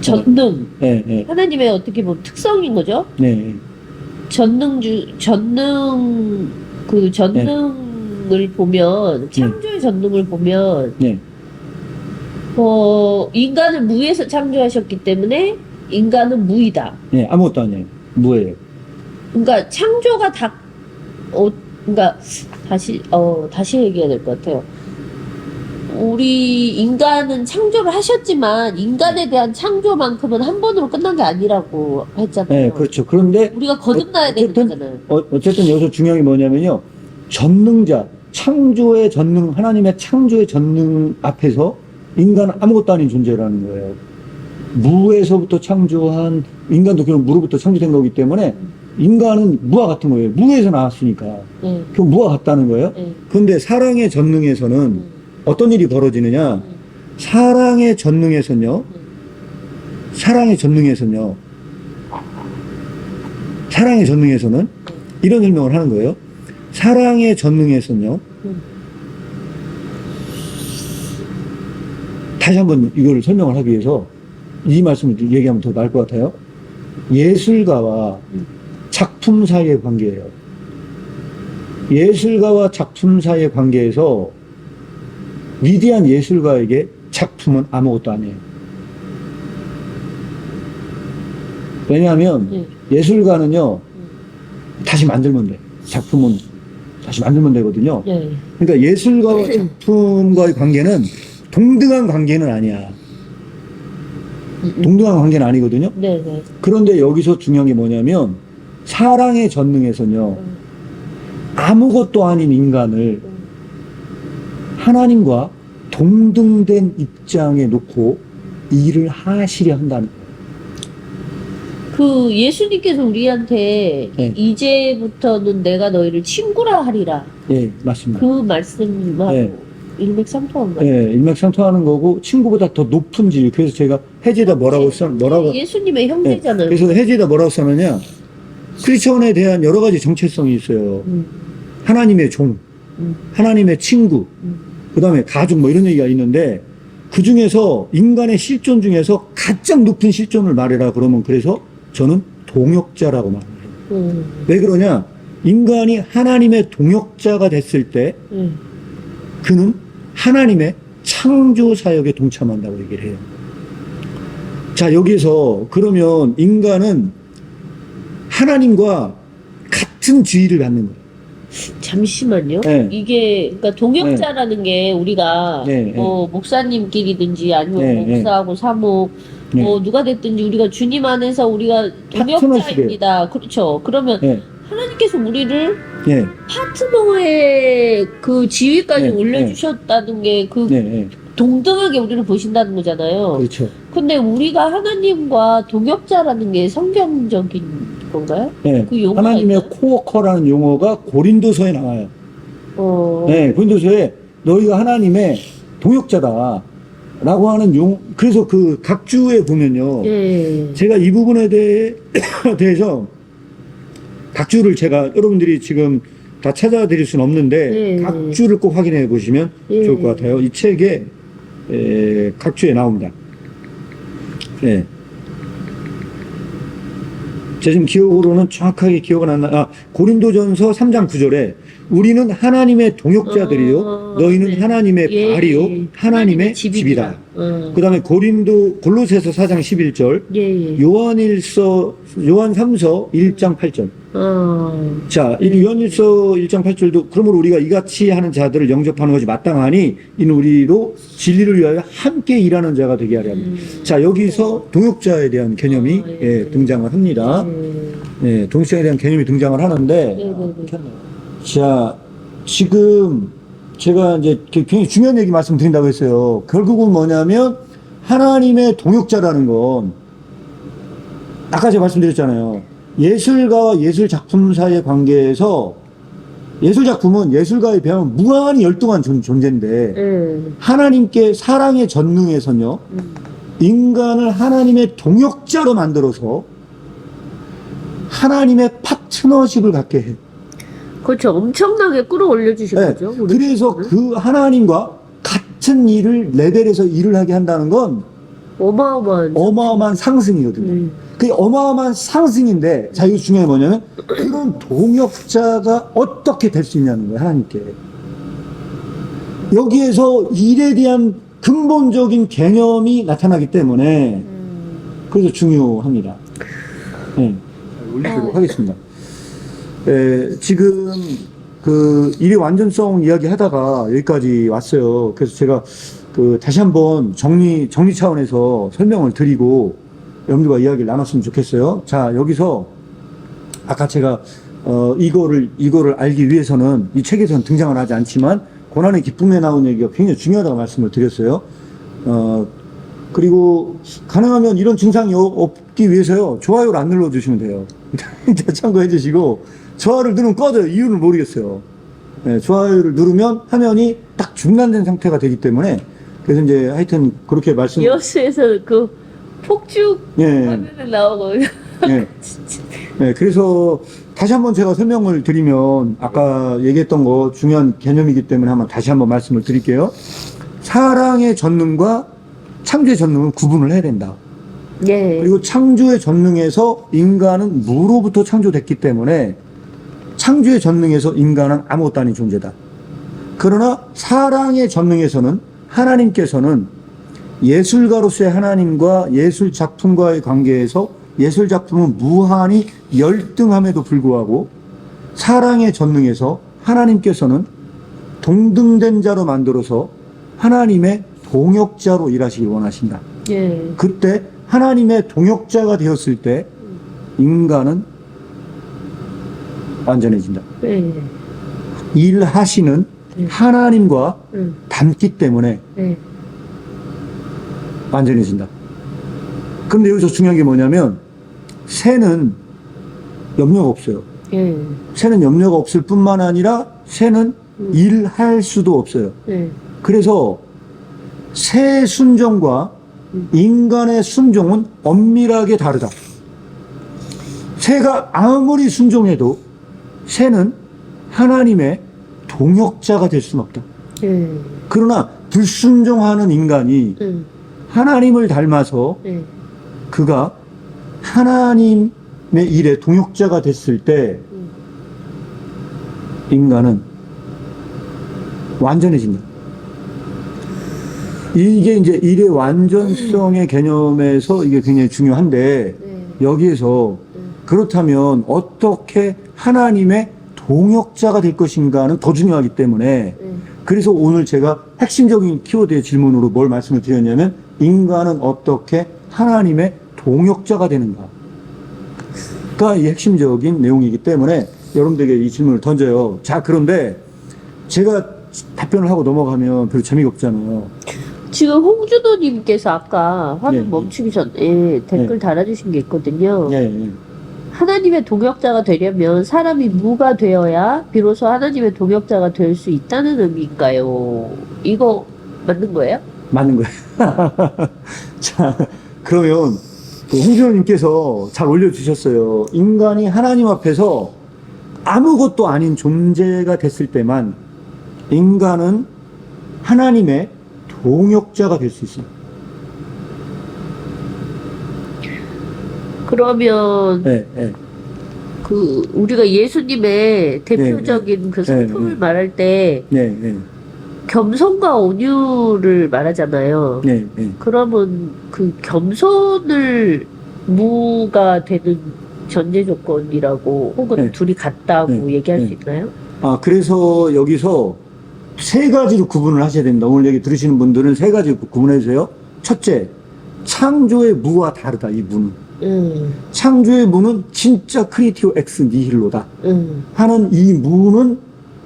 전능, 네, 네, 하나님의 어떻게 보면 특성인 거죠. 네. 전능을 보면, 창조의 전능을 보면, 네. 인간을 무에서 창조하셨기 때문에 인간은 무이다. 예, 아무것도 아니에요. 뭐예요? 그러니까 창조가 다, 그러니까 다시 얘기해야 될 것 같아요. 우리 인간은 창조를 하셨지만 인간에 대한 창조만큼은 한 번으로 끝난 게 아니라고 했잖아요. 예, 그렇죠. 그런데 우리가 거듭나야 되는 거잖아요. 어쨌든 여기서 중요한 게 뭐냐면요. 전능자, 창조의 전능, 하나님의 창조의 전능 앞에서 인간은 아무것도 아닌 존재라는 거예요. 무에서부터 창조한, 인간도 그럼 무로부터 창조된 거기 때문에 인간은 무와 같은 거예요. 무에서 나왔으니까. 예, 그 무와 같다는 거예요. 예, 근데 사랑의 전능에서는 어떤 일이 벌어지느냐. 사랑의 전능에서는요. 사랑의 전능에서는요. 사랑의 전능에서는 이런 설명을 하는 거예요. 사랑의 전능에서는요. 다시 한번 이걸 설명을 하기 위해서 이 말씀을 얘기하면 더 나을 것 같아요. 예술가와 작품 사이의 관계예요. 예술가와 작품 사이의 관계에서 위대한 예술가에게 작품은 아무것도 아니에요. 왜냐하면 예술가는요, 다시 만들면 돼. 작품은 다시 만들면 되거든요. 예. 그러니까 예술가와 작품과의 관계는 동등한 관계는 아니야. 동등한 관계는 아니거든요. 네, 네. 그런데 여기서 중요한 게 뭐냐면 사랑의 전능에서는요, 아무것도 아닌 인간을 하나님과 동등된 입장에 놓고 일을 하시려 한다는 거예요. 그 예수님께서 우리한테 네. 이제부터는 내가 너희를 친구라 하리라. 예, 맞습니다. 그 말씀하고 네. 일맥상통한 거예요. 예, 일맥상통하는 거고 친구보다 더 높은 질. 그래서 제가 해지에다 뭐라고 예수님의 형제잖아요. 그래서 해지에다 뭐라고 써느냐? 크리스천에 대한 여러 가지 정체성이 있어요. 하나님의 종, 하나님의 친구, 그 다음에 가족 뭐 이런 얘기가 있는데 그 중에서 인간의 실존 중에서 가장 높은 실존을 말해라 그러면 그래서 저는 동역자라고 말해요. 왜 그러냐? 인간이 하나님의 동역자가 됐을 때 그는 하나님의 창조 사역에 동참한다고 얘기를 해요. 자, 여기서 그러면 인간은 하나님과 같은 지위를 갖는 거예요. 잠시만요. 네. 이게 그러니까 동역자라는 게 우리가 네, 뭐 목사님끼리든지 아니면 네, 목사하고 사목 네. 뭐 누가 됐든지 우리가 주님 안에서 우리가 동역자입니다. 그렇죠. 그러면 네. 하나님께서 우리를 예, 파트너의 그 지위까지 네, 올려주셨다는 게 그 네, 네. 동등하게 우리를 보신다는 거잖아요. 그렇죠. 근데 우리가 하나님과 동역자라는 게 성경적인 건가요? 네. 그 용어가 하나님의 있나요? 코워커라는 용어가 고린도서에 나와요. 네, 고린도서에 너희가 하나님의 동역자다. 라고 하는 그래서 그 각주에 보면요. 예. 제가 이 부분에 대해서 각주를 제가 여러분들이 지금 다 찾아드릴 수는 없는데 각주를 꼭 확인해 보시면 좋을 것 같아요. 이 책에 각주에 나옵니다. 네. 제 지금 기억으로는 정확하게 기억은 안 나. 고린도전서 3장 9절에 우리는 하나님의 동역자들이요, 너희는 네. 하나님의 발이요, 하나님의 집이다. 그 다음에 골로새서 4장 11절, 요한 3서 1장 8절. 자, 이 요한일서 1장 8절도 그러므로 우리가 이같이 하는 자들을 영접하는 것이 마땅하니 이는 우리로 진리를 위하여 함께 일하는 자가 되게 하려 합니다. 자, 여기서 동역자에 대한 개념이 등장을 합니다. 동역자에 대한 개념이 등장을 하는데 자, 지금 제가 이제 굉장히 중요한 얘기 말씀드린다고 했어요. 결국은 뭐냐면 하나님의 동역자라는 건 아까 제가 말씀드렸잖아요. 예술가와 예술 작품 사이의 관계에서 예술 작품은 예술가에 비하면 무한히 열등한 존재인데 하나님께 사랑의 전능에서는요, 인간을 하나님의 동역자로 만들어서 하나님의 파트너십을 갖게 해요. 그렇죠. 엄청나게 끌어올려 주신 거죠. 우리 그래서 그 하나님과 같은 레벨에서 일을 하게 한다는 건 어마어마한 상승이거든요. 그게 어마어마한 상승인데, 자, 이거 중요한 게 뭐냐면, 그런 동역자가 어떻게 될 수 있냐는 거예요, 하나님께. 여기에서 일에 대한 근본적인 개념이 나타나기 때문에 그래서 중요합니다. 네, 올리도록 하겠습니다. 지금 그 일의 완전성 이야기 하다가 여기까지 왔어요. 그래서 제가 다시 한번 정리 차원에서 설명을 드리고 여러분들과 이야기를 나눴으면 좋겠어요. 자, 여기서 아까 제가 이거를 알기 위해서는 이 책에서는 등장을 하지 않지만 고난의 기쁨에 나온 얘기가 굉장히 중요하다고 말씀을 드렸어요. 그리고 가능하면 이런 증상이 없기 위해서요, 좋아요를 안 눌러주시면 돼요. 참고해 주시고, 좋아요를 누르면 꺼져요. 이유를 모르겠어요. 네, 좋아요를 누르면 화면이 딱 중단된 상태가 되기 때문에, 그래서 이제 하여튼 그렇게 여수에서 그 폭죽 예. 화면에 나오고. 네. 네, 그래서 다시 한번 제가 설명을 드리면, 아까 얘기했던 거 중요한 개념이기 때문에 다시 한번 말씀을 드릴게요. 사랑의 전능과 창조의 전능은 구분을 해야 된다. 예. 그리고 창조의 전능에서 인간은 무로부터 창조됐기 때문에 창조의 전능에서 인간은 아무것도 아닌 존재다. 그러나 사랑의 전능에서는 하나님께서는 예술가로서의 하나님과 예술 작품과의 관계에서 예술 작품은 무한히 열등함에도 불구하고 사랑의 전능에서 하나님께서는 동등된 자로 만들어서 하나님의 동역자로 일하시길 원하신다. 예. 그때 하나님의 동역자가 되었을 때 인간은 완전해진다. 예. 일하시는 하나님과 닮기 때문에 완전해진다. 그런데 여기서 중요한 게 뭐냐면 새는 염려가 없어요. 예. 새는 염려가 없을 뿐만 아니라 새는 일할 수도 없어요. 예. 그래서 새의 순종과 인간의 순종은 엄밀하게 다르다. 새가 아무리 순종해도 새는 하나님의 동역자가 될 수는 없다. 예. 그러나 불순종하는 인간이 하나님을 닮아서 그가 하나님의 일에 동역자가 됐을 때 인간은 완전해진다. 이게 이제 일의 완전성의 개념에서 이게 굉장히 중요한데 여기에서 그렇다면 어떻게 하나님의 동역자가 될 것인가는 더 중요하기 때문에 그래서 오늘 제가 핵심적인 키워드의 질문으로 뭘 말씀을 드렸냐면 인간은 어떻게 하나님의 동역자가 되는가가 이 핵심적인 내용이기 때문에 여러분들에게 이 질문을 던져요. 자, 그런데 제가 답변을 하고 넘어가면 별로 재미가 없잖아요. 지금 홍준호님께서 아까 화면 예. 멈추기 전에 댓글 예. 달아주신 게 있거든요. 예, 예. 하나님의 동역자가 되려면 사람이 무가 되어야 비로소 하나님의 동역자가 될 수 있다는 의미인가요? 이거 맞는 거예요? 맞는 거예요. 자, 그러면 홍준호님께서 잘 올려주셨어요. 인간이 하나님 앞에서 아무것도 아닌 존재가 됐을 때만 인간은 하나님의 동역자가 될 수 있어요. 그러면 네, 네. 그 우리가 예수님의 대표적인 그 성품을 말할 때 네, 네. 겸손과 온유를 말하잖아요. 네, 네. 그러면 그 겸손을 무가 되는 전제 조건이라고 혹은 네. 둘이 같다고 네. 얘기할 네. 수 있나요? 아, 그래서 여기서 세 가지로 구분을 하셔야 됩니다. 오늘 얘기 들으시는 분들은 세 가지로 구분해 주세요. 첫째, 창조의 무와 다르다, 이 무는. 창조의 무는 진짜 크리에이티브 엑스 니힐로다 하는 이 무는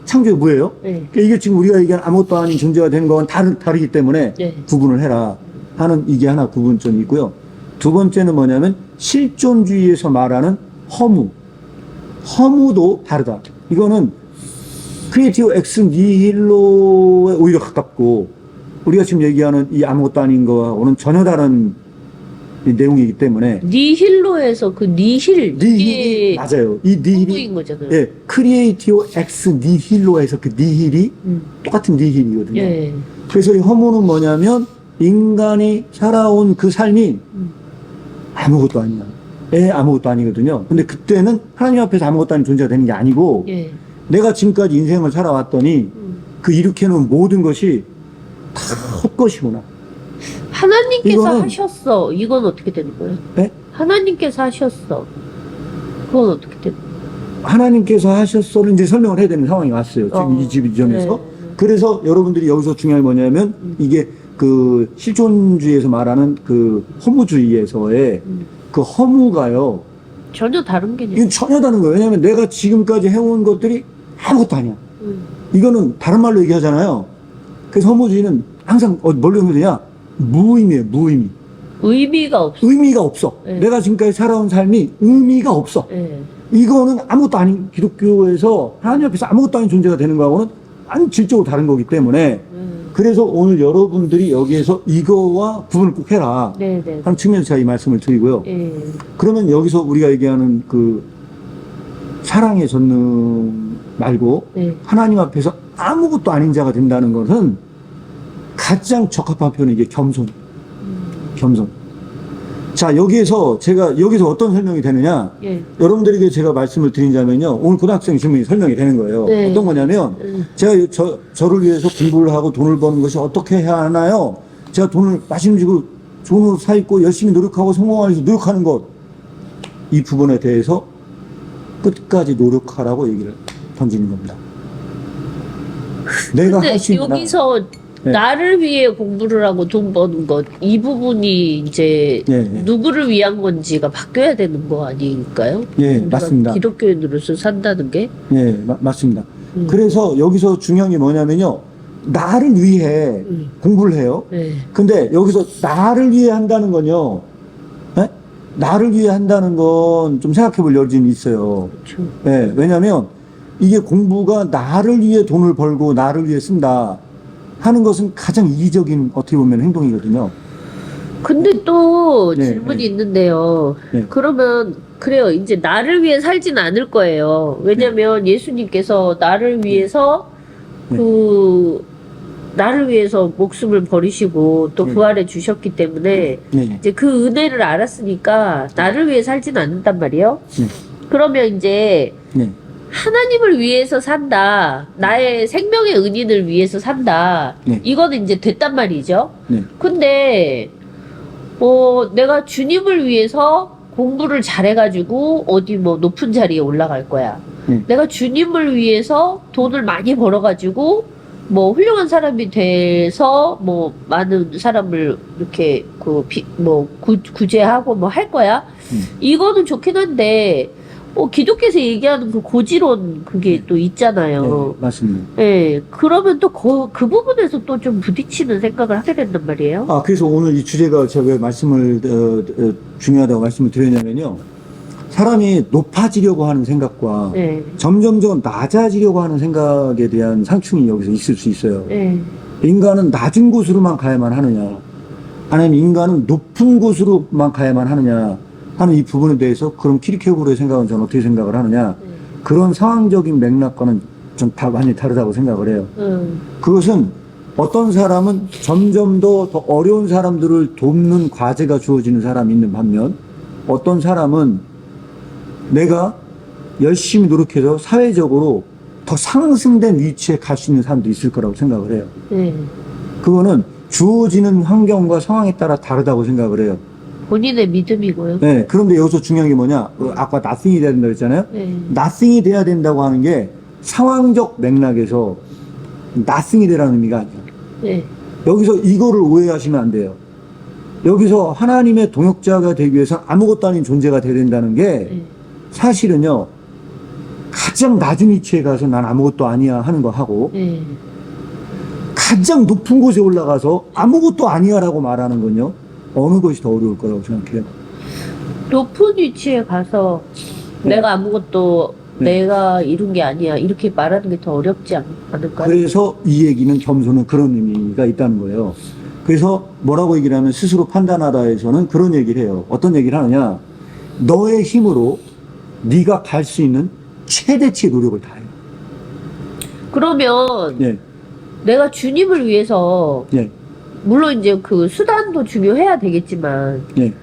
창조의 무예요. 네. 그러니까 이게 지금 우리가 얘기하는 아무것도 아닌 존재가 되는 건 다르기 때문에 네. 구분을 해라 하는 이게 하나 구분점이 있고요. 두 번째는 뭐냐면 실존주의에서 말하는 허무도 다르다. 이거는 크리에이티브 엑스 니힐로에 오히려 가깝고 우리가 지금 얘기하는 이 아무것도 아닌 거와는 전혀 다른 이 내용이기 때문에 니힐로에서 그 니힐 니힐이 맞아요. 이 니힐이 허무인 거잖아요. 예, 크리에이티브 엑스 니힐로에서 그 니힐이 똑같은 니힐이거든요. 예. 그래서 이 허무는 뭐냐면 인간이 살아온 그 삶이 아무것도 아니야. 아무것도 아니거든요. 근데 그때는 하나님 앞에서 아무것도 아닌 존재가 되는 게 아니고 예. 내가 지금까지 인생을 살아왔더니 그 일으켜놓은 모든 것이 다 헛것이구나. 하나님께서 이거는- 하셨어. 이건 어떻게 되는 거예요? 네? 하나님께서 하셨어. 그건 어떻게 되는 거예요? 하나님께서 하셨어를 이제 설명을 해야 되는 상황이 왔어요. 지금 이 지점에서. 네. 그래서 여러분들이 여기서 중요한 게 뭐냐면 이게 그 실존주의에서 말하는 그 허무주의에서의 그 허무가요. 전혀 다른 개념. 이건 전혀 다른 거예요. 왜냐면 내가 지금까지 해온 것들이 아무것도 아니야. 이거는 다른 말로 얘기하잖아요. 그래서 허무주의는 항상 뭘로 얘기하냐? 무의미예요, 무의미. 의미가 없어. 의미가 없어. 네. 내가 지금까지 살아온 삶이 의미가 없어. 예. 이거는 아무것도 아닌 기독교에서 하나님 앞에서 아무것도 아닌 존재가 되는 거하고는 완전 질적으로 다른 거기 때문에 그래서 오늘 여러분들이 여기에서 이거와 구분을 꼭 해라 네네. 하는 측면에서 제가 이 말씀을 드리고요. 예. 그러면 여기서 우리가 얘기하는 그 사랑의 전능 말고 네. 하나님 앞에서 아무것도 아닌 자가 된다는 것은 가장 적합한 표현이 이게 겸손. 겸손. 자, 여기에서 제가 여기서 어떤 설명이 되느냐? 예. 여러분들에게 제가 말씀을 드리자면요. 오늘 고등학생 질문이 설명이 되는 거예요. 네. 어떤 거냐면 제가 저를 위해서 공부를 하고 돈을 버는 것이 어떻게 해야 하나요? 제가 돈을 맛있는 주고 좋은 옷 사입고 열심히 노력하고 성공하기 위해서 노력하는 것. 이 부분에 대해서 끝까지 노력하라고 얘기를 던지는 겁니다. 내가 근데 할 수 있는 여기서 네. 나를 위해 공부를 하고 돈 버는 것, 이 부분이 이제 네, 네. 누구를 위한 건지가 바뀌어야 되는 거 아닐까요? 예, 우리가 맞습니다. 기독교인으로서 산다는 게. 예, 맞습니다. 그래서 여기서 중요한 게 뭐냐면요. 나를 위해 공부를 해요. 네. 근데 여기서 나를 위해 한다는 건요. 예? 나를 위해 한다는 건 좀 생각해 볼 여지는 있어요. 그렇죠. 예, 왜냐면 이게 공부가 나를 위해 돈을 벌고 나를 위해 쓴다 하는 것은 가장 이기적인 어떻게 보면 행동이거든요. 근데 또 네, 질문이 네. 있는데요. 네. 그러면 그래요. 이제 나를 위해 살진 않을 거예요. 왜냐면 예수님께서 나를 위해서 네. 나를 위해서 목숨을 버리시고 또 네. 부활해 주셨기 때문에 네. 이제 그 은혜를 알았으니까 나를 위해 살진 않는단 말이에요. 네. 그러면 이제 네. 하나님을 위해서 산다. 나의 생명의 은인을 위해서 산다. 네. 이거는 이제 됐단 말이죠. 네. 근데 내가 주님을 위해서 공부를 잘해가지고 어디 뭐 높은 자리에 올라갈 거야. 내가 주님을 위해서 돈을 많이 벌어가지고 뭐 훌륭한 사람이 돼서 뭐 많은 사람을 이렇게 구제하고 뭐 할 거야. 이거는 좋긴 한데 기독교에서 얘기하는 그 고지론 그게 또 있잖아요. 네, 맞습니다. 예, 그러면 또 그 부분에서 또 좀 부딪히는 생각을 하게 된단 말이에요. 아, 그래서 오늘 이 주제가 제가 왜 말씀을, 중요하다고 말씀을 드렸냐면요. 사람이 높아지려고 하는 생각과 예, 점점점 낮아지려고 하는 생각에 대한 상충이 여기서 있을 수 있어요. 예, 인간은 낮은 곳으로만 가야만 하느냐, 아니면 인간은 높은 곳으로만 가야만 하느냐 하는 이 부분에 대해서 그럼 키르케고르의 생각은 저는 어떻게 생각을 하느냐, 그런 상황적인 맥락과는 좀 완전히 다르다고 생각을 해요. 그것은 어떤 사람은 점점 더 어려운 사람들을 돕는 과제가 주어지는 사람이 있는 반면 어떤 사람은 내가 열심히 노력해서 사회적으로 더 상승된 위치에 갈 수 있는 사람도 있을 거라고 생각을 해요. 예. 그거는 주어지는 환경과 상황에 따라 다르다고 생각을 해요. 본인의 믿음이고요. 네, 그런데 여기서 중요한 게 뭐냐? 아까 nothing이 돼야 된다고 했잖아요. 예, nothing이 돼야 된다고 하는 게 상황적 맥락에서 nothing이 되라는 의미가 아니야. 예, 여기서 이거를 오해하시면 안 돼요. 여기서 하나님의 동역자가 되기 위해서 아무것도 아닌 존재가 돼야 된다는 게 예. 사실은요, 가장 낮은 위치에 가서 난 아무것도 아니야 하는 거 하고 예. 가장 높은 곳에 올라가서 아무것도 아니야 라고 말하는 건요, 어느 것이 더 어려울 거라고 생각해요. 높은 위치에 가서 네. 내가 아무것도 네. 내가 이룬 게 아니야 이렇게 말하는 게 더 어렵지 않을까요? 그래서 이 얘기는 겸손은 그런 의미가 있다는 거예요. 그래서 뭐라고 얘기를 하면 스스로 판단하다에서는 그런 얘기를 해요. 어떤 얘기를 하느냐, 너의 힘으로 네가 갈 수 있는 최대치의 노력을 다해요. 그러면 예, 내가 주님을 위해서 예, 물론 이제 그 수단도 중요해야 되겠지만 예,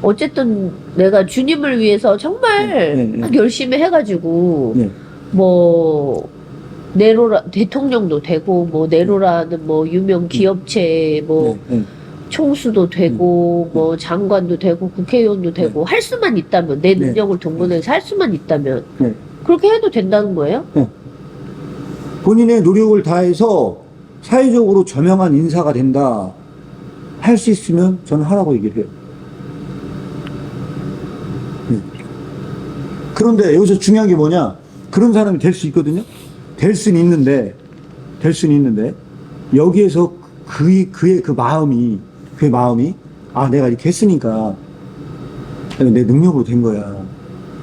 어쨌든 내가 주님을 위해서 정말 예, 예. 막 열심히 해가지고 예, 뭐 네로라 대통령도 되고 뭐 네로라는 뭐 유명 기업체 뭐 네, 네. 총수도 되고 뭐 장관도 되고 국회의원도 되고 할 수만 있다면 내 네. 능력을 동원해서 할 수만 있다면 네. 그렇게 해도 된다는 거예요? 본인의 노력을 다해서 사회적으로 저명한 인사가 된다. 할 수 있으면 저는 하라고 얘기를 해요. 그런데 여기서 중요한 게 뭐냐? 그런 사람이 될 수 있거든요? 될 수는 있는데, 여기에서 그의 그 마음이, 아, 내가 이렇게 했으니까, 내 능력으로 된 거야.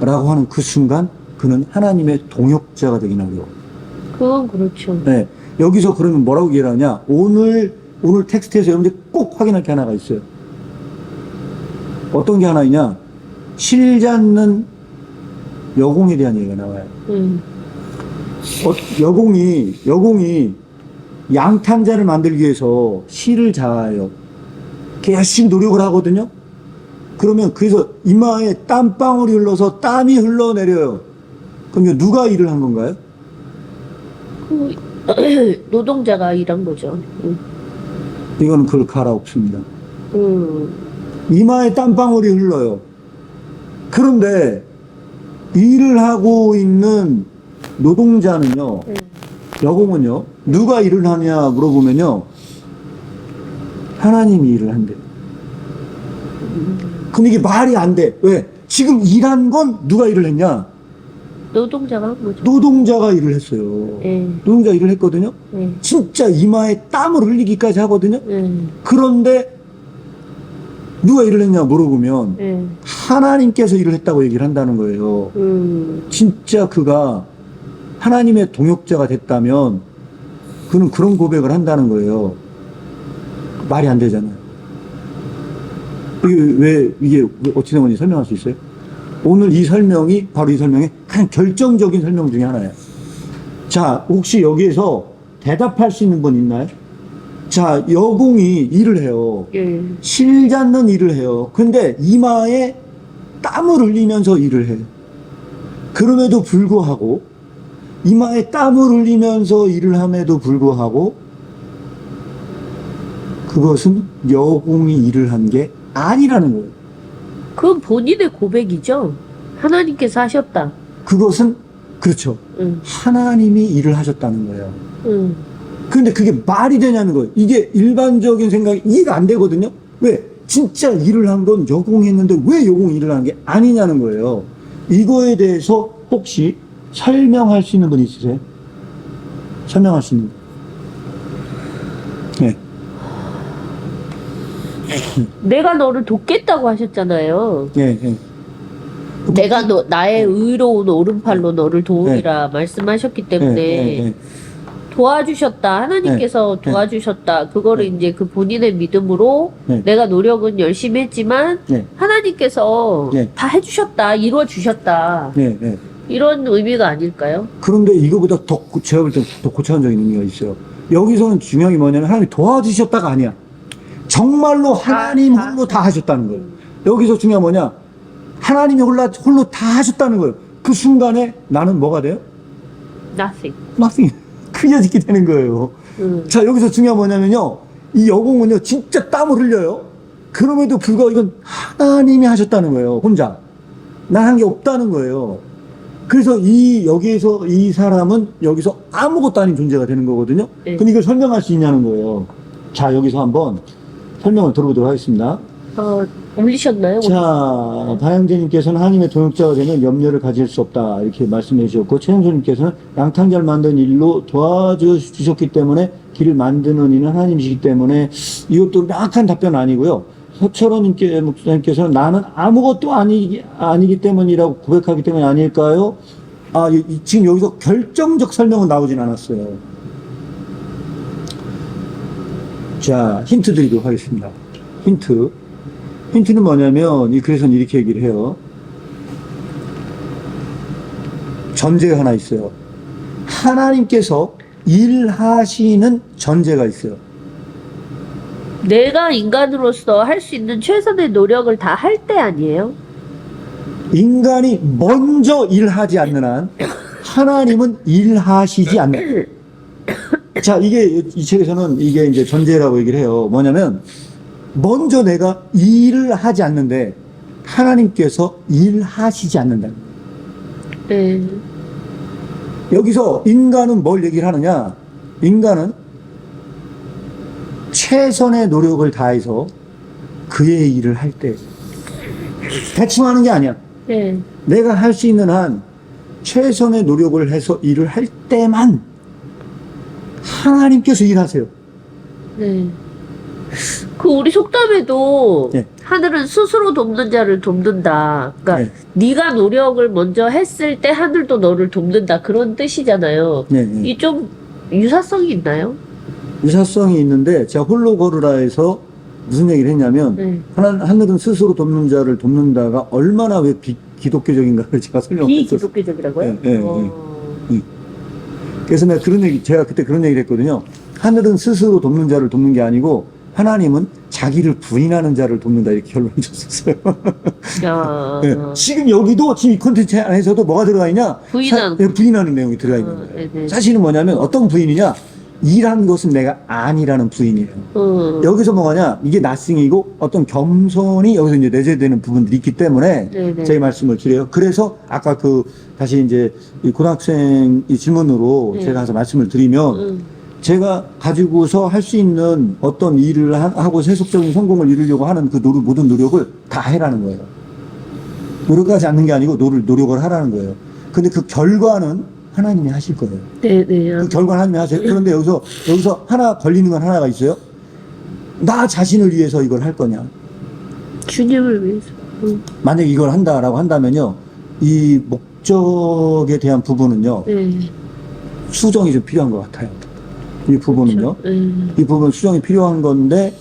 라고 하는 그 순간, 그는 하나님의 동역자가 되긴 하고요. 그건 그렇죠. 네. 여기서 그러면 뭐라고 얘기를 하냐? 오늘 텍스트에서 여러분들 꼭 확인할 게 하나가 있어요. 어떤 게 하나 있냐? 실 잡는 여공에 대한 얘기가 나와요. 여공이 양탄자를 만들기 위해서 실을 자아요. 이렇게 열심히 노력을 하거든요. 그러면 그래서 이마에 땀방울이 흘러서 땀이 흘러내려요. 그럼 이거 누가 일을 한 건가요? 그 노동자가 일한 거죠. 이거는 그럴 가라 없습니다. 음. 이마에 땀방울이 흘러요. 그런데 일을 하고 있는 노동자는요, 여공은요, 누가 일을 하냐 물어보면요, 하나님이 일을 한대요. 근데 이게 말이 안 돼. 왜? 지금 일한 건 누가 일을 했냐? 노동자가 한 거죠. 노동자가 일을 했어요. 예. 노동자가 일을 했거든요. 예. 진짜 이마에 땀을 흘리기까지 하거든요. 예. 그런데 누가 일을 했냐 물어보면 예. 하나님께서 일을 했다고 얘기를 한다는 거예요. 진짜 그가 하나님의 동역자가 됐다면 그는 그런 고백을 한다는 거예요. 말이 안 되잖아요. 이게 어찌 된 건지 설명할 수 있어요? 오늘 이 설명이 바로 이 설명의 가장 결정적인 설명 중에 하나예요. 자, 혹시 여기에서 대답할 수 있는 분 있나요? 자, 여공이 일을 해요. 예. 실 잡는 일을 해요. 근데 이마에 땀을 흘리면서 일을 해요. 그럼에도 불구하고 이마에 땀을 흘리면서 일을 함에도 불구하고 그것은 여공이 일을 한 게 아니라는 거예요. 그건 본인의 고백이죠. 하나님께서 하셨다. 그것은 그렇죠. 하나님이 일을 하셨다는 거예요. 근데 그게 말이 되냐는 거예요. 이게 일반적인 생각이 이해가 안 되거든요. 왜? 진짜 일을 한 건 여공이 했는데 왜 여공이 일을 한 게 아니냐는 거예요. 이거에 대해서 혹시 설명할 수 있는 분 있으세요? 설명할 수 있는 분. 네. 내가 너를 돕겠다고 하셨잖아요. 네, 네. 내가 나의 의로운 오른팔로 너를 도우리라 말씀하셨기 때문에 네. 도와주셨다. 하나님께서 네. 도와주셨다. 그거를 이제 그 본인의 믿음으로 네. 내가 노력은 열심히 했지만 네. 하나님께서 네. 다 해주셨다. 이루어주셨다. 네, 네. 이런 의미가 아닐까요? 그런데 이거보다 제가 볼 때 더 고차원적인 의미가 있어요. 여기서는 중요한 게 뭐냐면 하나님이 도와주셨다가 아니야. 정말로 하나님 홀로 다 하셨다는 거예요. 여기서 중요한 뭐냐? 하나님이 홀로 다 하셨다는 거예요. 그 순간에 나는 뭐가 돼요? Nothing. Nothing. 그려지게 되는 거예요. 자, 여기서 중요한 뭐냐면요. 이 여공은요, 진짜 땀을 흘려요. 그럼에도 불구하고 이건 하나님이 하셨다는 거예요. 혼자. 난 한 게 없다는 거예요. 그래서 여기에서 이 사람은 여기서 아무것도 아닌 존재가 되는 거거든요. 네. 근데 이걸 설명할 수 있냐는 거예요. 자, 여기서 한번 설명을 들어보도록 하겠습니다. 올리셨나요? 자, 다영재님께서는 하나님의 동역자가 되면 염려를 가질 수 없다 이렇게 말씀해 주셨고, 최영수님께서는 양탕자를 만든 일로 도와주셨기 때문에 길을 만드는 이는 하나님이시기 때문에 이것도 명확한 답변 아니고요. 서철호님께서는 나는 아무것도 아니기 때문이라고 고백하기 때문이 아닐까요? 지금 여기서 결정적 설명은 나오진 않았어요. 자, 힌트 드리도록 하겠습니다. 힌트는 뭐냐면, 이 글에서는 이렇게 얘기를 해요. 전제가 하나 있어요. 하나님께서 일하시는 전제가 있어요. 내가 인간으로서 할 수 있는 최선의 노력을 다 할 때 아니에요? 인간이 먼저 일하지 않는 한 하나님은 일하시지 않는다. 자, 이게 이 책에서는 이게 이제 전제라고 얘기를 해요. 뭐냐면 먼저 내가 일을 하지 않는데 하나님께서 일하시지 않는다. 네. 여기서 인간은 뭘 얘기를 하느냐? 인간은 최선의 노력을 다해서 그의 일을 할 때 대충 하는 게 아니야. 네. 내가 할 수 있는 한 최선의 노력을 해서 일을 할 때만 하나님께서 일하세요. 네. 그 우리 속담에도 네. 하늘은 스스로 돕는 자를 돕는다. 그러니까 네. 네가 노력을 먼저 했을 때 하늘도 너를 돕는다. 그런 뜻이잖아요. 네, 네. 이 좀 유사성이 있나요? 유사성이 있는데 제가 홀로 걸으라에서 무슨 얘기를 했냐면 네. 하늘은 스스로 돕는 자를 돕는다가 얼마나 왜 기독교적인가를 제가 설명했었어요. 비기독교적이라고요? 네, 네, 그래서 내가 제가 그때 그런 얘기를 했거든요. 하늘은 스스로 돕는 자를 돕는 게 아니고 하나님은 자기를 부인하는 자를 돕는다 이렇게 결론을 줬었어요. 네. 지금 여기도 지금 이 콘텐츠 안에서도 뭐가 들어가 있냐? 부인하는 내용이 들어가 있는 거예요. 네네. 사실은 뭐냐면 어떤 부인이냐? 일한 것은 내가 아니라는 부인이에요. 여기서 뭐가냐? 이게 나싱이고 어떤 겸손이 여기서 이제 내재되는 부분들이 있기 때문에 네네. 제 말씀을 드려요. 그래서 아까 다시 이제 이 고등학생 이 질문으로 네. 제가 가서 말씀을 드리면 제가 가지고서 할 수 있는 어떤 일을 하고 세속적인 성공을 이루려고 하는 그 모든 노력을 다 해라는 거예요. 노력하지 않는 게 아니고 노력을 하라는 거예요. 근데 그 결과는 하나님이 하실 거예요. 네네. 그 결과는 하나님이 하세요. 그런데 여기서 하나 걸리는 건 하나가 있어요. 나 자신을 위해서 이걸 할 거냐. 주님을 위해서. 만약에 이걸 한다라고 한다면요. 이 목적에 대한 부분은요. 네. 수정이 좀 필요한 것 같아요. 이 부분은요. 그렇죠. 이 부분 수정이 필요한 건데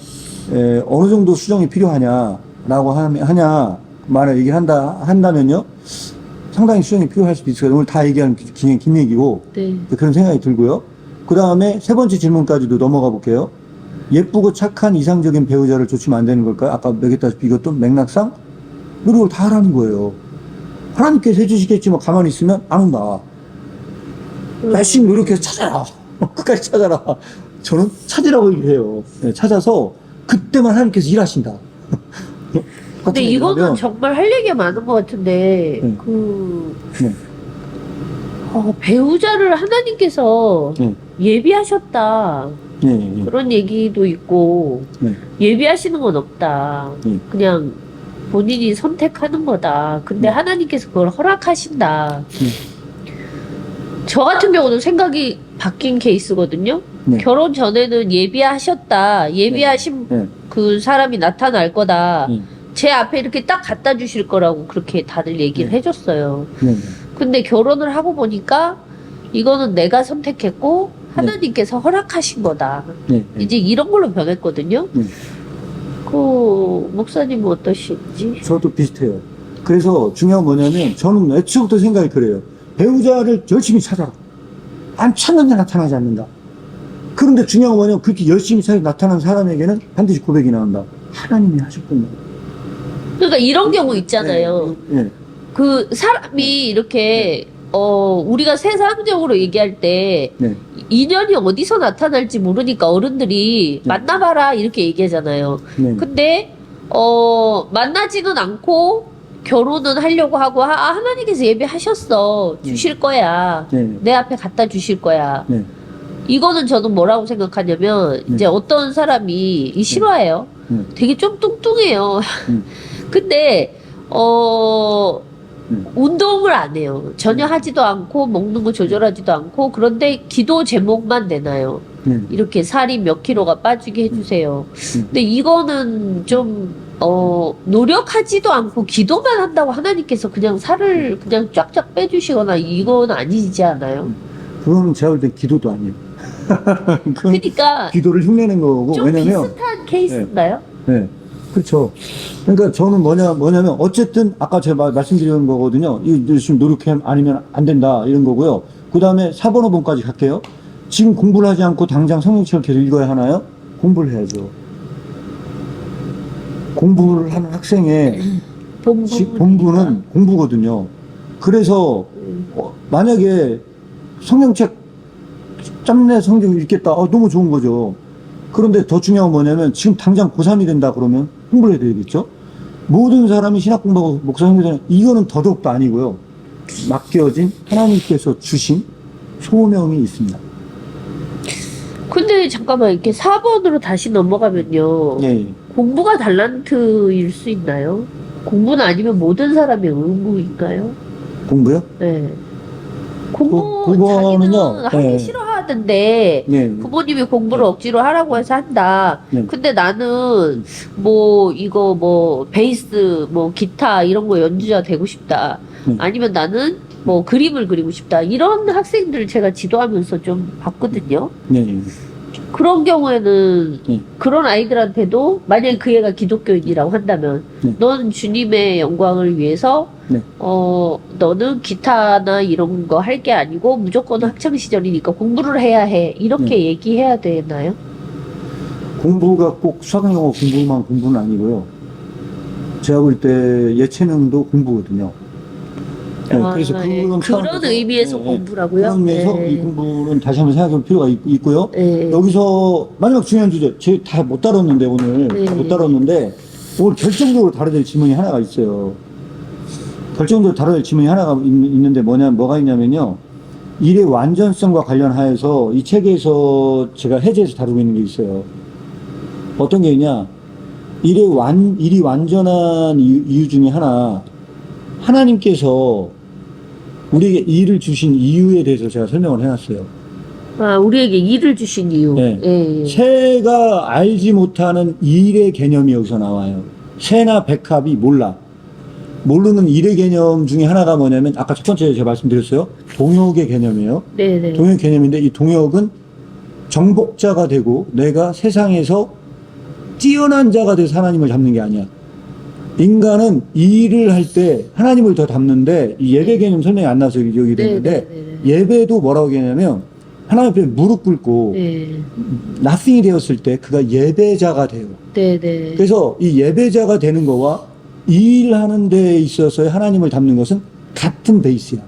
어느 정도 수정이 필요하냐라고 만약 얘기를 한다면요. 상당히 수정이 필요할 수도 있어요. 오늘 다 얘기하는 긴 얘기고 네. 그런 생각이 들고요. 그 다음에 세 번째 질문까지도 넘어가 볼게요. 예쁘고 착한 이상적인 배우자를 쫓으면 안 되는 걸까요? 아까 얘기했다시피 이것도 맥락상 노력을 다 하라는 거예요. 하나님께서 해주시겠지만 가만히 있으면 안 온다. 열심히 노력해서 찾아라. 끝까지 찾아라. 저는 찾으라고 얘기해요. 네, 찾아서 그때만 하나님께서 일하신다. 근데 이거는 정말 할 얘기가 많은 것 같은데, 네. 배우자를 하나님께서 네. 예비하셨다. 네. 그런 얘기도 있고, 네. 예비하시는 건 없다. 네. 그냥 본인이 선택하는 거다. 근데 하나님께서 그걸 허락하신다. 저 같은 경우는 생각이 바뀐 케이스거든요. 네. 결혼 전에는 예비하셨다. 예비하신 네. 그 사람이 나타날 거다. 네. 제 앞에 이렇게 딱 갖다 주실 거라고 그렇게 다들 얘기를 네. 해줬어요. 네. 근데 결혼을 하고 보니까 이거는 내가 선택했고 하나님께서 허락하신 거다. 네. 이제 이런 걸로 변했거든요. 네. 그 목사님은 어떠신지? 저도 비슷해요. 그래서 중요한 뭐냐면 저는 애초부터 생각이 그래요. 배우자를 열심히 찾아라. 안 찾는데 나타나지 않는다. 그런데 중요한 건 뭐냐면 그렇게 열심히 찾아 나타난 사람에게는 반드시 고백이 나온다. 하나님이 하셨군요. 그러니까 이런 경우 있잖아요. 네. 그 사람이 이렇게 우리가 세상적으로 얘기할 때 네. 인연이 어디서 나타날지 모르니까 어른들이 네. 만나봐라 이렇게 얘기하잖아요. 네. 근데 만나지는 않고 결혼은 하려고 하고 하나님께서 예배하셨어. 주실 거야. 네. 내 앞에 갖다 주실 거야. 네. 이거는 저는 뭐라고 생각하냐면 이제 어떤 사람이 싫어해요. 되게 좀 뚱뚱해요. 근데 운동을 안 해요. 전혀 하지도 않고 먹는 거 조절하지도 않고 그런데 기도 제목만 내놔요. 이렇게 살이 몇 킬로가 빠지게 해주세요. 근데 이거는 좀 노력하지도 않고 기도만 한다고 하나님께서 그냥 살을 그냥 쫙쫙 빼주시거나 이건 아니지 않아요? 그거는 제가 볼 때 기도도 아니에요. 그러니까 기도를 흉내낸 거고 좀 왜냐면 비슷한 케이스인가요? 네. 그렇죠. 그러니까 저는 뭐냐면 어쨌든 아까 제가 말씀드린 거거든요. 이 열심히 노력해 아니면 안 된다 이런 거고요. 그 다음에 4번 5번까지 갈게요. 지금 공부를 하지 않고 당장 성경책을 계속 읽어야 하나요? 공부를 해야죠. 공부를 하는 학생의 본부는 공부거든요. 그래서 만약에 성경책 짬내 성경 읽겠다. 너무 좋은 거죠. 그런데 더 중요한 건 뭐냐면 지금 당장 고3이 된다 그러면 공부를 해야 되겠죠. 모든 사람이 신학 공부하고 목사 공부하는 이거는 더더욱도 아니고요. 맡겨진 하나님께서 주신 소명이 있습니다. 근데 잠깐만 이렇게 4번으로 다시 넘어가면요. 예. 공부가 달란트일 수 있나요? 공부는 아니면 모든 사람의 의무인가요? 공부요? 네. 공부 그거는요, 자기는 하기 네. 싫어하던데 네. 부모님이 공부를 억지로 하라고 해서 한다. 네. 근데 나는 뭐 이거 뭐 베이스 뭐 기타 이런 거 연주자 되고 싶다. 네. 아니면 나는 뭐 그림을 그리고 싶다. 이런 학생들을 제가 지도하면서 좀 봤거든요. 네. 그런 경우에는 네. 그런 아이들한테도 만약에 그 애가 기독교인이라고 한다면 네. 너는 주님의 영광을 위해서 네. 너는 기타나 이런 거 할 게 아니고 무조건 학창 시절이니까 공부를 해야 해. 이렇게 네. 얘기해야 되나요? 공부가 꼭 수학영어 공부만 공부는 아니고요. 제가 볼 때 예체능도 공부거든요. 네, 그래서 그런 차원에서, 의미에서 공부라고요? 그런 의미에서 네. 이 공부는 다시 한번 생각해 볼 필요가 있고요. 네. 여기서 마지막 중요한 주제, 제 다 못 다뤘는데 오늘 네. 다 못 다뤘는데 오늘 결정적으로 다뤄야 될 질문이 하나가 있어요. 결정적으로 다뤄야 될 질문이 하나가 있는데 뭐가 있냐면요. 일의 완전성과 관련하여서 이 책에서 제가 해제해서 다루고 있는 게 있어요. 어떤 게 있냐? 일이 완전한 이유 중에 하나, 하나님께서 우리에게 일을 주신 이유에 대해서 제가 설명을 해놨어요. 아, 우리에게 일을 주신 이유. 네. 예. 새가 알지 못하는 일의 개념이 여기서 나와요. 새나 백합이 몰라. 모르는 일의 개념 중에 하나가 뭐냐면 아까 첫 번째 제가 말씀드렸어요. 동역의 개념이에요. 네네. 동역 개념인데 이 동역은 정복자가 되고 내가 세상에서 뛰어난 자가 돼서 하나님을 잡는 게 아니야. 인간은 이 일을 할 때 하나님을 더 닮는데 이 예배 개념 설명이 안 나와서 여기 되는데 예배도 뭐라고 얘기하냐면 하나님 앞에 무릎 꿇고 네. nothing이 되었을 때 그가 예배자가 돼요. 네네. 그래서 이 예배자가 되는 거와 이 일하는 데 있어서의 하나님을 닮는 것은 같은 베이스야.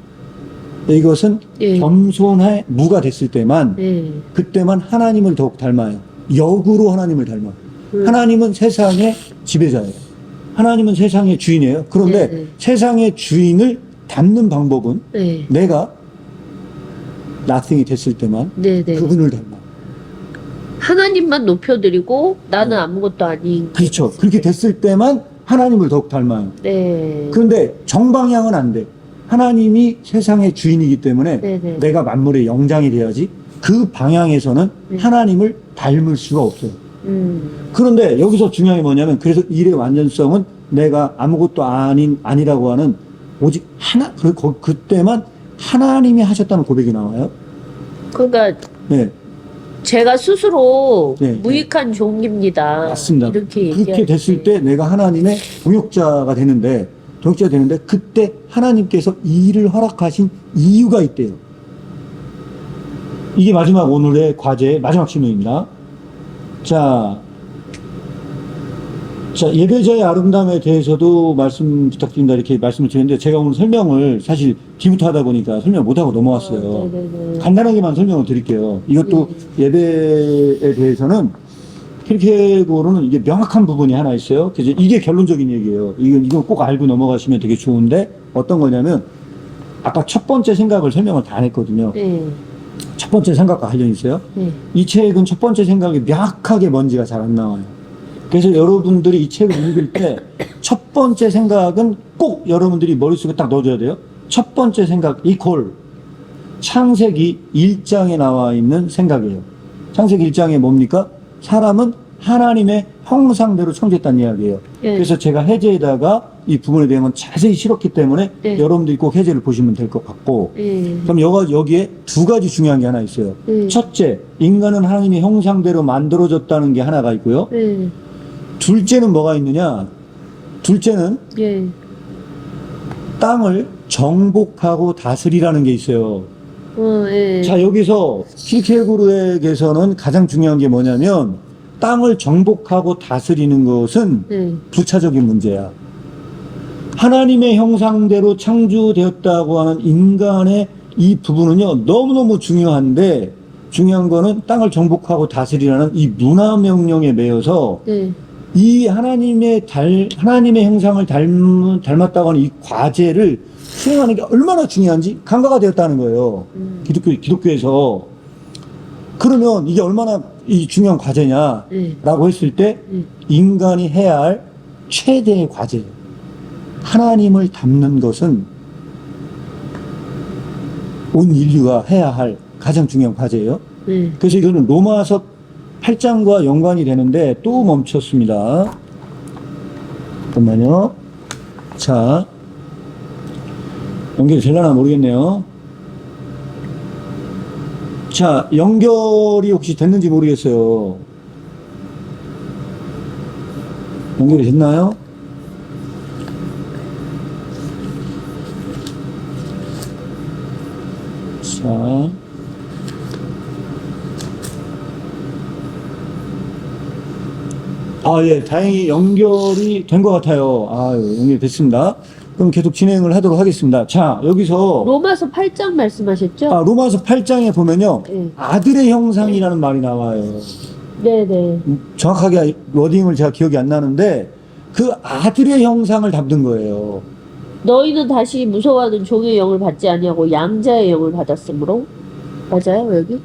이것은 예. 겸손의 무가 됐을 때만 네. 그때만 하나님을 더욱 닮아요. 역으로 하나님을 닮아. 하나님은 세상의 지배자예요. 하나님은 세상의 주인이에요. 그런데 네. 세상의 주인을 닮는 방법은 네. 내가 nothing이 됐을 때만 네네. 그분을 닮아. 하나님만 높여드리고 나는 아무것도 아닌. 그렇죠. 그렇게 됐을 때만 하나님을 더욱 닮아요. 네. 그런데 정방향은 안 돼. 하나님이 세상의 주인이기 때문에 네네. 내가 만물의 영장이 돼야지 그 방향에서는 네. 하나님을 닮을 수가 없어요. 음. 그런데 여기서 중요한 게 뭐냐면 그래서 일의 완전성은 내가 아무것도 아니라고 하는 오직 그때만 하나님이 하셨다는 고백이 나와요. 그러니까 네. 제가 스스로 네. 무익한 종입니다. 맞습니다. 이렇게 그렇게 됐을 때 내가 하나님의 동역자가 되는데 그때 하나님께서 이 일을 허락하신 이유가 있대요. 이게 마지막 오늘의 과제의 마지막 질문입니다. 자, 예배자의 아름다움에 대해서도 말씀 부탁드립니다. 이렇게 말씀을 드렸는데 제가 오늘 설명을 사실 뒤부터 하다 보니까 설명 못하고 넘어왔어요. 네네네. 간단하게만 설명을 드릴게요. 이것도 예배에 대해서는 킬케고르는 이게 명확한 부분이 하나 있어요. 그래서 이게 결론적인 얘기예요. 이거 꼭 알고 넘어가시면 되게 좋은데 어떤 거냐면 아까 첫 번째 생각을 설명을 다 안 했거든요. 네. 첫 번째 생각과 관련이 있어요. 네. 이 책은 첫 번째 생각이 명확하게 뭔지가 잘 안 나와요. 그래서 여러분들이 이 책을 읽을 때 첫 번째 생각은 꼭 여러분들이 머릿속에 딱 넣어줘야 돼요. 첫 번째 생각 이퀄 창세기 1장에 나와 있는 생각이에요. 창세기 1장에 뭡니까? 사람은 하나님의 형상대로 창조했다는 이야기예요. 네. 그래서 제가 해제에다가 이 부분에 대한 건 자세히 실었기 때문에 네. 여러분들이 꼭 해제를 보시면 될 것 같고 네. 그럼 여기에 두 가지 중요한 게 하나 있어요. 네. 첫째, 인간은 하나님의 형상대로 만들어졌다는 게 하나가 있고요. 네. 둘째는 뭐가 있느냐? 둘째는 네. 땅을 정복하고 다스리라는 게 있어요. 네. 자, 여기서 킬케고르에게서는 가장 중요한 게 뭐냐면 땅을 정복하고 다스리는 것은 네. 부차적인 문제야. 하나님의 형상대로 창조되었다고 하는 인간의 이 부분은요, 너무너무 중요한데, 중요한 거는 땅을 정복하고 다스리라는 이 문화 명령에 매여서, 네. 이 하나님의 형상을 닮았다고 하는 이 과제를 수행하는 게 얼마나 중요한지 간과가 되었다는 거예요. 기독교에서. 그러면 이게 얼마나 이 중요한 과제냐라고 했을 때, 인간이 해야 할 최대의 과제예요. 하나님을 닮는 것은 온 인류가 해야 할 가장 중요한 과제예요. 그래서 이거는 로마서 8장과 연관이 되는데 또 멈췄습니다. 잠깐만요. 자, 연결이 되려나 모르겠네요. 자, 연결이 혹시 됐는지 모르겠어요. 연결이 됐나요? 자. 예, 다행히 연결이 된 것 같아요. 연결이 됐습니다. 그럼 계속 진행을 하도록 하겠습니다. 자, 여기서. 로마서 8장 말씀하셨죠? 로마서 8장에 보면요. 네. 아들의 형상이라는 말이 나와요. 네네. 정확하게 워딩을 제가 기억이 안 나는데, 그 아들의 형상을 담는 거예요. 너희는 다시 무서워하는 종의 영을 받지 아니하고 양자의 영을 받았으므로. 맞아요, 여기?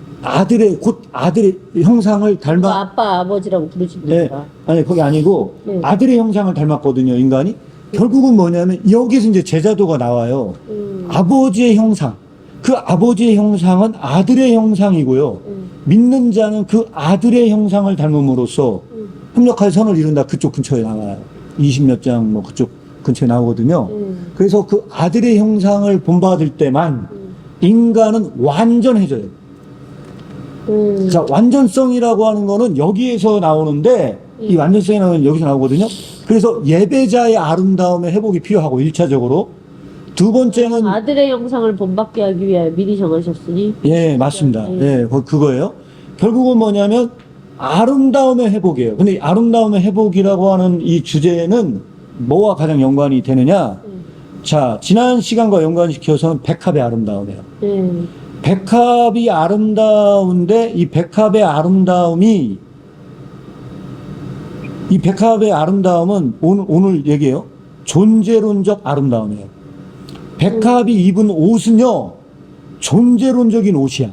곧 아들의 형상을 닮아. 아빠, 아버지라고 부르지 네. 마. 아니, 거기 아니고, 네. 아들의 형상을 닮았거든요, 인간이. 결국은 뭐냐면, 여기서 이제 제자도가 나와요. 아버지의 형상. 그 아버지의 형상은 아들의 형상이고요. 믿는 자는 그 아들의 형상을 닮음으로써 협력할 선을 이룬다. 그쪽 근처에 나와요. 20몇 장 뭐 그쪽 근처에 나오거든요. 그래서 그 아들의 형상을 본받을 때만 인간은 완전해져요. 자, 완전성이라고 하는 거는 여기에서 나오는데, 이 완전성이라는 건 여기서 나오거든요. 그래서 예배자의 아름다움의 회복이 필요하고, 1차적으로. 두 번째는. 아들의 형상을 본받게 하기 위하여 미리 정하셨으니. 예, 맞습니다. 예, 그거예요. 결국은 뭐냐면, 아름다움의 회복이에요. 근데 이 아름다움의 회복이라고 하는 이 주제는 뭐와 가장 연관이 되느냐? 자, 지난 시간과 연관시켜서는 백합의 아름다움이에요. 백합이 아름다운데 이 백합의 아름다움은 오늘 얘기해요. 존재론적 아름다움이에요. 백합이 입은 옷은요, 존재론적인 옷이야.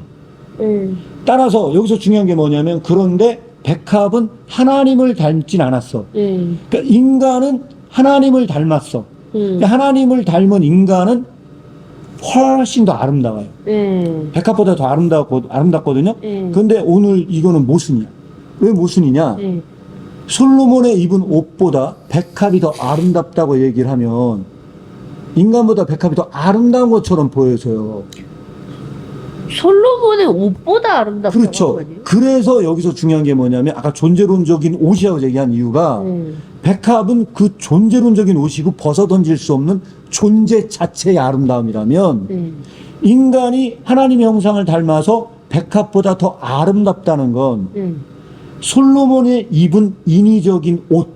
따라서 여기서 중요한 게 뭐냐면, 그런데 백합은 하나님을 닮진 않았어. 그러니까 인간은 하나님을 닮았어. 그러니까 하나님을 닮은 인간은 훨씬 더 아름다워요. 백합보다 더 아름답거든요. 그런데 오늘 이거는 모순이야. 왜 모순이냐? 솔로몬의 입은 옷보다 백합이 더 아름답다고 얘기를 하면 인간보다 백합이 더 아름다운 것처럼 보여서요. 솔로몬의 옷보다 아름답다고. 그렇죠. 그래서 여기서 중요한 게 뭐냐면, 아까 존재론적인 옷이라고 얘기한 이유가 백합은 그 존재론적인 옷이고 벗어던질 수 없는 존재 자체의 아름다움이라면 인간이 하나님의 형상을 닮아서 백합보다 더 아름답다는 건 솔로몬의 입은 인위적인 옷.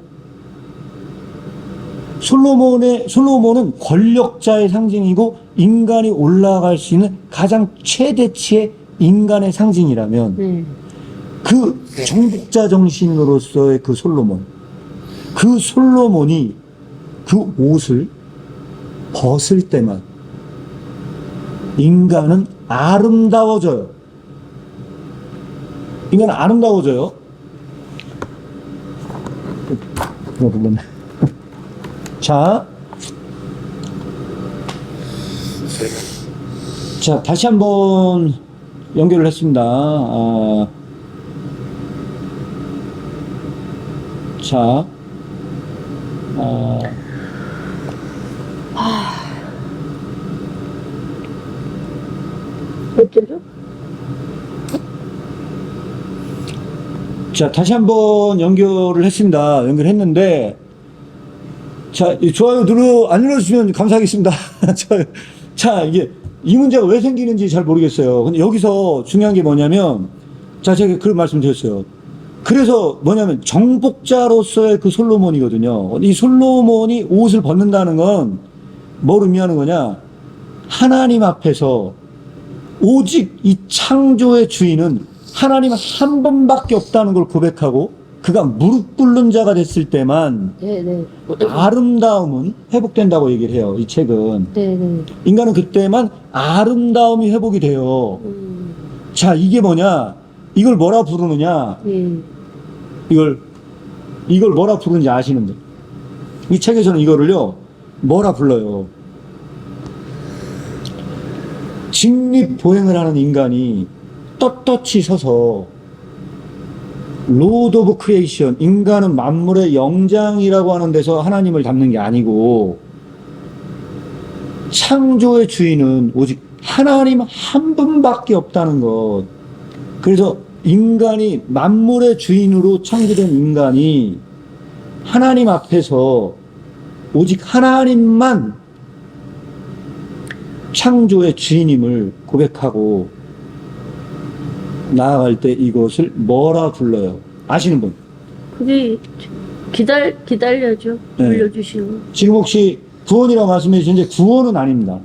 솔로몬은 권력자의 상징이고 인간이 올라갈 수 있는 가장 최대치의 인간의 상징이라면 그 정복자 정신으로서의 그 솔로몬이 그 옷을 벗을 때만 인간은 아름다워져요. 인간은 아름다워져요. 불렀네. 자, 다시 한번 연결을 했습니다. 어쩌죠? 자, 다시 한번 연결을 했습니다. 연결했는데, 자, 좋아요 안 눌러주시면 감사하겠습니다. 자, 이게, 이 문제가 왜 생기는지 잘 모르겠어요. 근데 여기서 중요한 게 뭐냐면, 자, 제가 그런 말씀 드렸어요. 그래서 뭐냐면 정복자로서의 그 솔로몬이거든요. 이 솔로몬이 옷을 벗는다는 건 뭘 의미하는 거냐? 하나님 앞에서 오직 이 창조의 주인은 하나님 한 분밖에 없다는 걸 고백하고 그가 무릎 꿇는 자가 됐을 때만 네네. 아름다움은 회복된다고 얘기를 해요. 이 책은. 네네. 인간은 그때만 아름다움이 회복이 돼요. 자, 이게 뭐냐? 이걸 뭐라 부르느냐? 이걸 뭐라 부르는지 아시는데? 이 책에서는 이거를요, 뭐라 불러요? 직립보행을 하는 인간이 떳떳이 서서 로드 오브 크리에이션, 인간은 만물의 영장이라고 하는 데서 하나님을 담는 게 아니고 창조의 주인은 오직 하나님 한 분밖에 없다는 것. 그래서 인간이 만물의 주인으로 창조된 인간이 하나님 앞에서 오직 하나님만 창조의 주인임을 고백하고 나아갈 때 이것을 뭐라 불러요? 아시는 분? 그게 기다려줘. 네. 불러주시고. 지금 혹시 구원이라고 말씀해 주셨는데 구원은 아닙니다.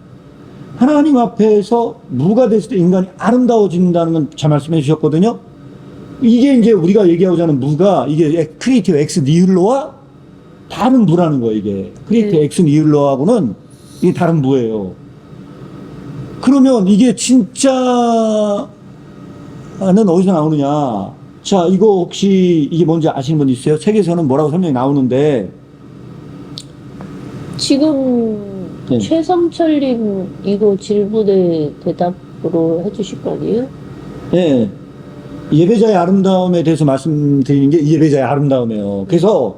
하나님 앞에서 무가 됐을 때 인간이 아름다워진다는 건 잘 말씀해 주셨거든요. 이게 이제 우리가 얘기하고자 하는 무가 이게 크리에이티브 엑스 니힐로와 다른 무라는 거예요. 이게 크리에이티브 엑스 니힐로하고는 이게 다른 무예요. 그러면 이게 진짜는 어디서 나오느냐? 자, 이거 혹시 이게 뭔지 아시는 분 있어요? 책에서는 뭐라고 설명이 나오는데 지금 네. 최성철님 이거 질문에 대답으로 해주실 거 아니에요? 네. 예배자의 아름다움에 대해서 말씀드리는 게 예배자의 아름다움이에요. 그래서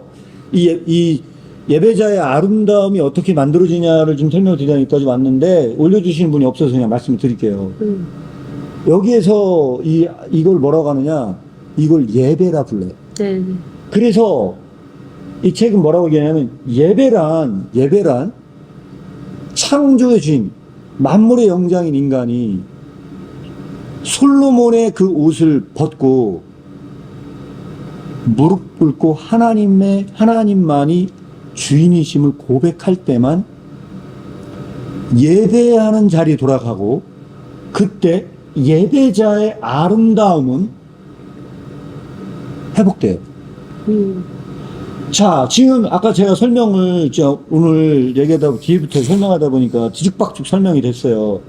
이 예배자의 아름다움이 어떻게 만들어지냐를 좀 설명을 드리니까 좀 왔는데 올려주시는 분이 없어서 그냥 말씀을 드릴게요. 여기에서 이걸 뭐라고 하느냐? 이걸 예배라 불러요. 네. 그래서 이 책은 뭐라고 얘기하냐면 예배란 창조의 주인, 만물의 영장인 인간이 솔로몬의 그 옷을 벗고 무릎 꿇고 하나님만이 주인이심을 고백할 때만 예배하는 자리에 돌아가고 그때 예배자의 아름다움은 회복돼요. 자, 지금 아까 제가 설명을 오늘 얘기하다 뒤부터 설명하다 보니까 뒤죽박죽 설명이 됐어요.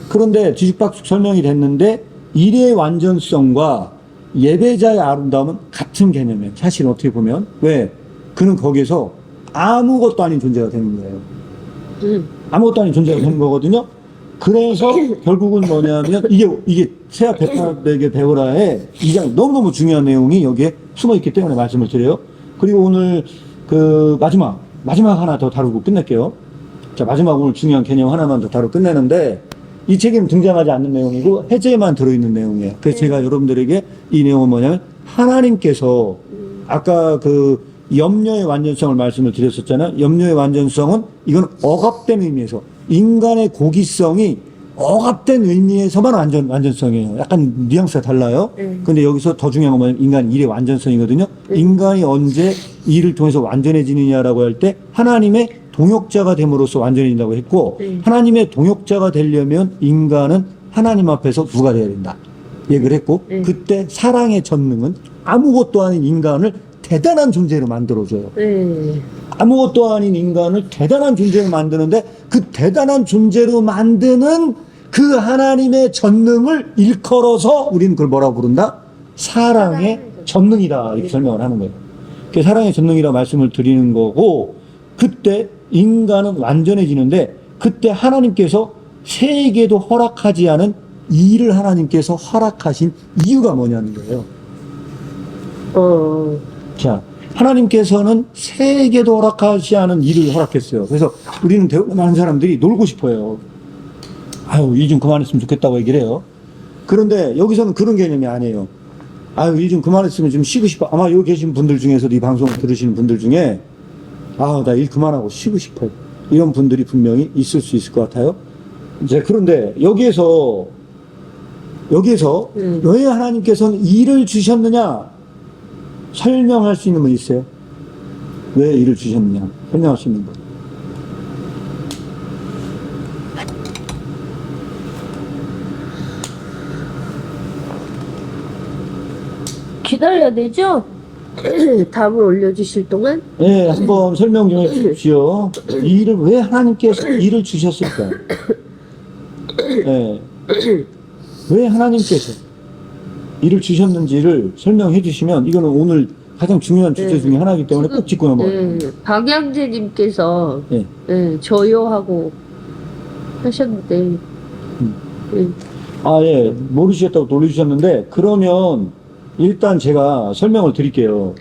그런데 뒤죽박죽 설명이 됐는데 일의 완전성과 예배자의 아름다움은 같은 개념이에요. 사실은 어떻게 보면. 왜? 그는 거기에서 아무것도 아닌 존재가 되는 거예요. 아무것도 아닌 존재가 되는 거거든요. 그래서 결국은 뭐냐면 이게 세아 베파백의 베오라의 2장 너무너무 중요한 내용이 여기에 숨어 있기 때문에 말씀을 드려요. 그리고 오늘 그 마지막 하나 더 다루고 끝낼게요. 자, 마지막 오늘 중요한 개념 하나만 더 다루고 끝내는데 이 책에는 등장하지 않는 내용이고 해제에만 들어있는 내용이에요. 그래서 제가 여러분들에게 이 내용은 뭐냐면 하나님께서 아까 그 염려의 완전성을 말씀을 드렸었잖아요. 염려의 완전성은 이건 억압된 의미에서 인간의 고기성이 억압된 의미에서만 완전성이에요. 약간 뉘앙스가 달라요. 근데 여기서 더 중요한 건 뭐냐면 인간 일의 완전성이거든요. 인간이 언제 일을 통해서 완전해지느냐라고 할 때 하나님의 동역자가 됨으로써 완전해진다고 했고 하나님의 동역자가 되려면 인간은 하나님 앞에서 누가 돼야 된다. 얘기를 했고 그때 사랑의 전능은 아무것도 아닌 인간을 대단한 존재로 만들어줘요. 아무것도 아닌 인간을 대단한 존재로 만드는데 그 대단한 존재로 만드는 그 하나님의 전능을 일컬어서 우리는 그걸 뭐라고 부른다? 사랑의 전능이다. 이렇게 설명을 하는 거예요. 그 사랑의 전능이라 말씀을 드리는 거고 그때 인간은 완전해지는데 그때 하나님께서 세계도 허락하지 않은 일을 하나님께서 허락하신 이유가 뭐냐는 거예요. 자, 하나님께서는 세계도 허락하지 않은 일을 허락했어요. 그래서 우리는 많은 사람들이 놀고 싶어요. 아유, 일 좀 그만했으면 좋겠다고 얘기를 해요. 그런데 여기서는 그런 개념이 아니에요. 아유, 일 좀 그만했으면 좀 쉬고 싶어. 아마 여기 계신 분들 중에서도 이 방송을 들으시는 분들 중에 아, 나 일 그만하고 쉬고 싶어요. 이런 분들이 분명히 있을 수 있을 것 같아요. 이제 그런데 여기에서 왜 하나님께서는 일을 주셨느냐? 설명할 수 있는 분 있어요? 왜 이를 주셨느냐? 설명할 수 있는 분. 기다려야 되죠? 답을 올려주실 동안? 네, 한번 설명 좀 해주십시오. 이 일을 왜 하나님께서 일을 주셨을까? 네. 왜 하나님께서 일을 주셨는지를 설명해 주시면 이거는 오늘 가장 중요한 주제 네. 중에 하나이기 때문에 꼭 짚고 넘어가요. 박양재님께서 네. 저요하고 하셨는데, 네. 아, 예. 모르셨다고 돌려주셨는데, 그러면 일단 제가 설명을 드릴게요.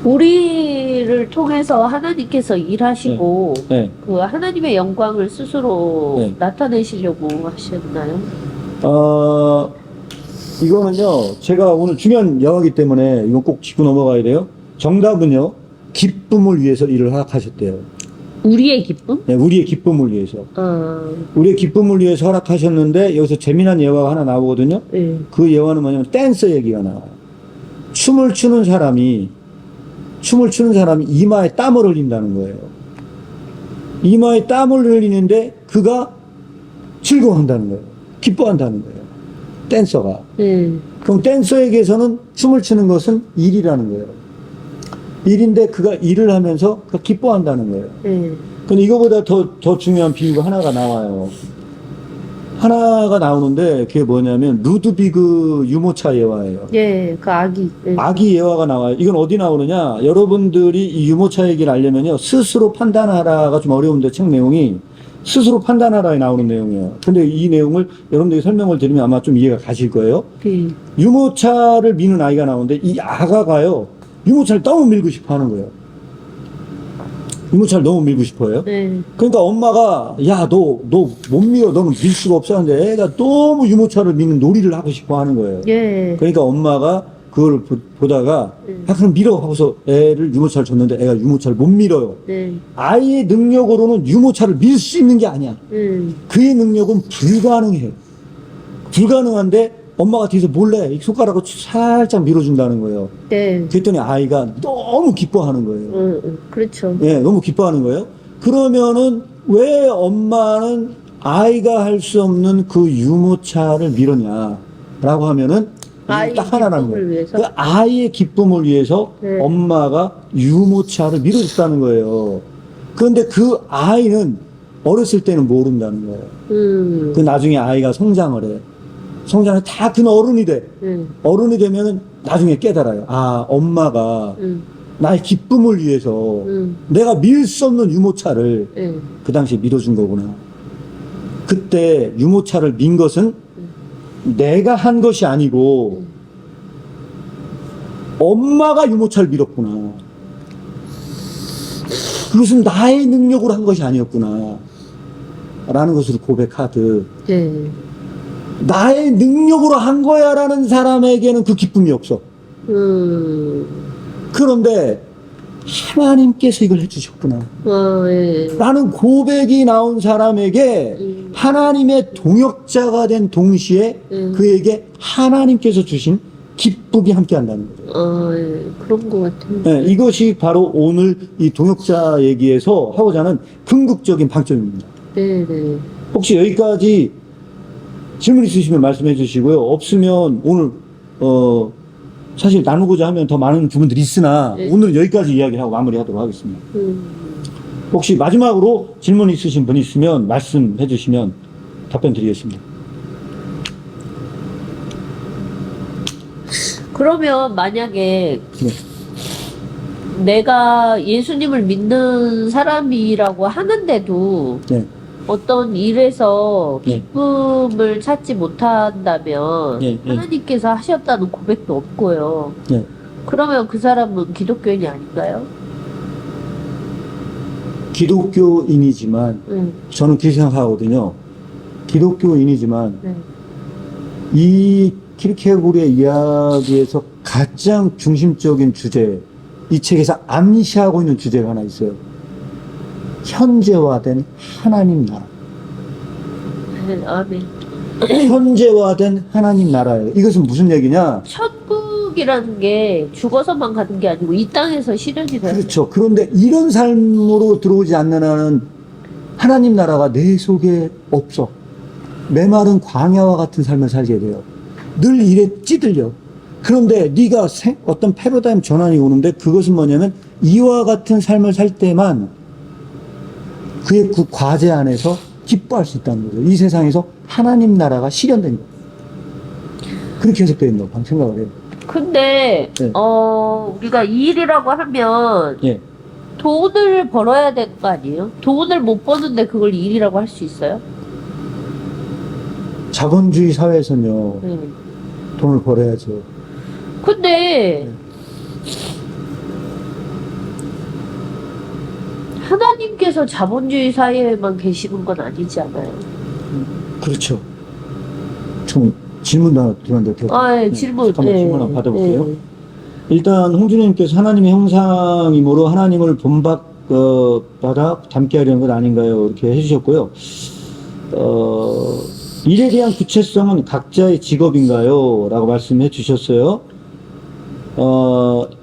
우리를 통해서 하나님께서 일하시고, 네. 그 하나님의 영광을 스스로 네. 나타내시려고 하셨나요? 이거는요, 제가 오늘 중요한 영화이기 때문에 이건 꼭 짚고 넘어가야 돼요. 정답은요, 기쁨을 위해서 일을 허락하셨대요. 우리의 기쁨? 네, 우리의 기쁨을 위해서. 아, 우리의 기쁨을 위해서 허락하셨는데, 여기서 재미난 예화가 하나 나오거든요. 네. 그 예화는 뭐냐면, 댄서 얘기가 나와요. 춤을 추는 사람이 이마에 땀을 흘린다는 거예요. 이마에 땀을 흘리는데, 그가 즐거워한다는 거예요. 기뻐한다는 거예요. 댄서가. 네. 그럼 댄서에게서는 춤을 추는 것은 일이라는 거예요. 일인데 그가 일을 하면서 그가 기뻐한다는 거예요. 네. 근데 이거보다 더 중요한 비유가 하나가 나와요. 하나가 나오는데 그게 뭐냐면 루드비그 유모차 예화예요. 예, 그 아기. 네. 아기 예화가 나와요. 이건 어디 나오느냐? 여러분들이 이 유모차 얘기를 알려면요. 스스로 판단하라가 좀 어려운데 책 내용이 스스로 판단하라에 나오는 내용이에요. 근데 이 내용을 여러분들이 설명을 드리면 아마 좀 이해가 가실 거예요. 네. 유모차를 미는 아이가 나오는데 이 아가가요. 유모차를 너무 밀고 싶어 하는 거예요. 유모차를 너무 밀고 싶어 해요. 네. 그러니까 엄마가 야, 너 못 밀어. 너는 밀 수가 없어 하는데 애가 너무 유모차를 미는 놀이를 하고 싶어 하는 거예요. 예. 그러니까 엄마가 그걸 보다가 네. 야, 그럼 밀어 하고서 애를 유모차를 줬는데 애가 유모차를 못 밀어요. 네. 아이의 능력으로는 유모차를 밀 수 있는 게 아니야. 그의 능력은 불가능해요. 불가능한데 엄마가 뒤에서 몰래 이 손가락으로 살짝 밀어준다는 거예요. 네. 그랬더니 아이가 너무 기뻐하는 거예요. 그렇죠. 예, 너무 기뻐하는 거예요. 그러면은 왜 엄마는 아이가 할 수 없는 그 유모차를 밀었냐라고 하면은 아이의 딱 하나라는 기쁨을 거예요. 위해서? 그 아이의 기쁨을 위해서 네. 엄마가 유모차를 밀어줬다는 거예요. 그런데 그 아이는 어렸을 때는 모른다는 거예요. 그 나중에 아이가 성장을 해. 성장을 다 큰 어른이 돼. 어른이 되면은 나중에 깨달아요. 아, 엄마가 나의 기쁨을 위해서 내가 밀 수 없는 유모차를 그 당시에 밀어준 거구나. 그때 유모차를 민 것은 내가 한 것이 아니고 엄마가 유모차를 밀었구나. 그것은 나의 능력으로 한 것이 아니었구나. 라는 것을 고백하듯 네. 나의 능력으로 한 거야 라는 사람에게는 그 기쁨이 없어. 그런데 하나님께서 이걸 해주셨구나 예. 라는 고백이 나온 사람에게 하나님의 동역자가 된 동시에 그에게 하나님께서 주신 기쁨이 함께 한다는 거죠. 예. 그런 것 같아요. 네, 이것이 바로 오늘 이 동역자 얘기에서 하고자 하는 궁극적인 방점입니다. 네네. 혹시 여기까지 질문 있으시면 말씀해 주시고요. 없으면 오늘 사실 나누고자 하면 더 많은 부분들이 있으나 네. 오늘 여기까지 이야기하고 마무리하도록 하겠습니다. 혹시 마지막으로 질문 있으신 분 있으면 말씀해 주시면 답변 드리겠습니다. 그러면 만약에 네. 내가 예수님을 믿는 사람이라고 하는데도 네. 어떤 일에서 네. 기쁨을 찾지 못한다면 네, 네. 하나님께서 하셨다는 고백도 없고요. 네. 그러면 그 사람은 기독교인이 아닌가요? 기독교인이지만 저는 그렇게 생각하거든요. 기독교인이지만 네. 이 키르케고르의 이야기에서 가장 중심적인 주제, 이 책에서 암시하고 있는 주제가 하나 있어요. 현재화된 하나님 나라. 아멘. 현재화된 하나님 나라예요. 이것은 무슨 얘기냐? 천국의 천국이라는 게 죽어서만 가는 게 아니고 이 땅에서 실현이 돼요. 그렇죠. 그런데 이런 삶으로 들어오지 않는 한은 하나님 나라가 내 속에 없어. 메마른 광야와 같은 삶을 살게 돼요. 늘 일에 찌들려. 그런데 네가 어떤 패러다임 전환이 오는데 그것은 뭐냐면 이와 같은 삶을 살 때만 그의 그 과제 안에서 기뻐할 수 있다는 거죠. 이 세상에서 하나님 나라가 실현된 거예요. 그렇게 해석되어 있는 거 생각을 해요. 근데 네. 우리가 이 일이라고 하면 예. 돈을 벌어야 되는 거 아니에요? 돈을 못 버는데 그걸 일이라고 할 수 있어요? 자본주의 사회에서는요, 네. 돈을 벌어야죠. 근데 하나님께서 자본주의 사회에만 계시는 건 아니지 않아요? 그렇죠. 좀 질문도 하나 들어왔는데 아, 예, 질문. 잠깐만 네. 질문 한번 받아볼게요. 네. 일단 홍준호님께서 하나님의 형상이므로 하나님을 본받아 닮게 하려는 것 아닌가요? 이렇게 해주셨고요. 일에 대한 구체성은 각자의 직업인가요? 라고 말씀해 주셨어요.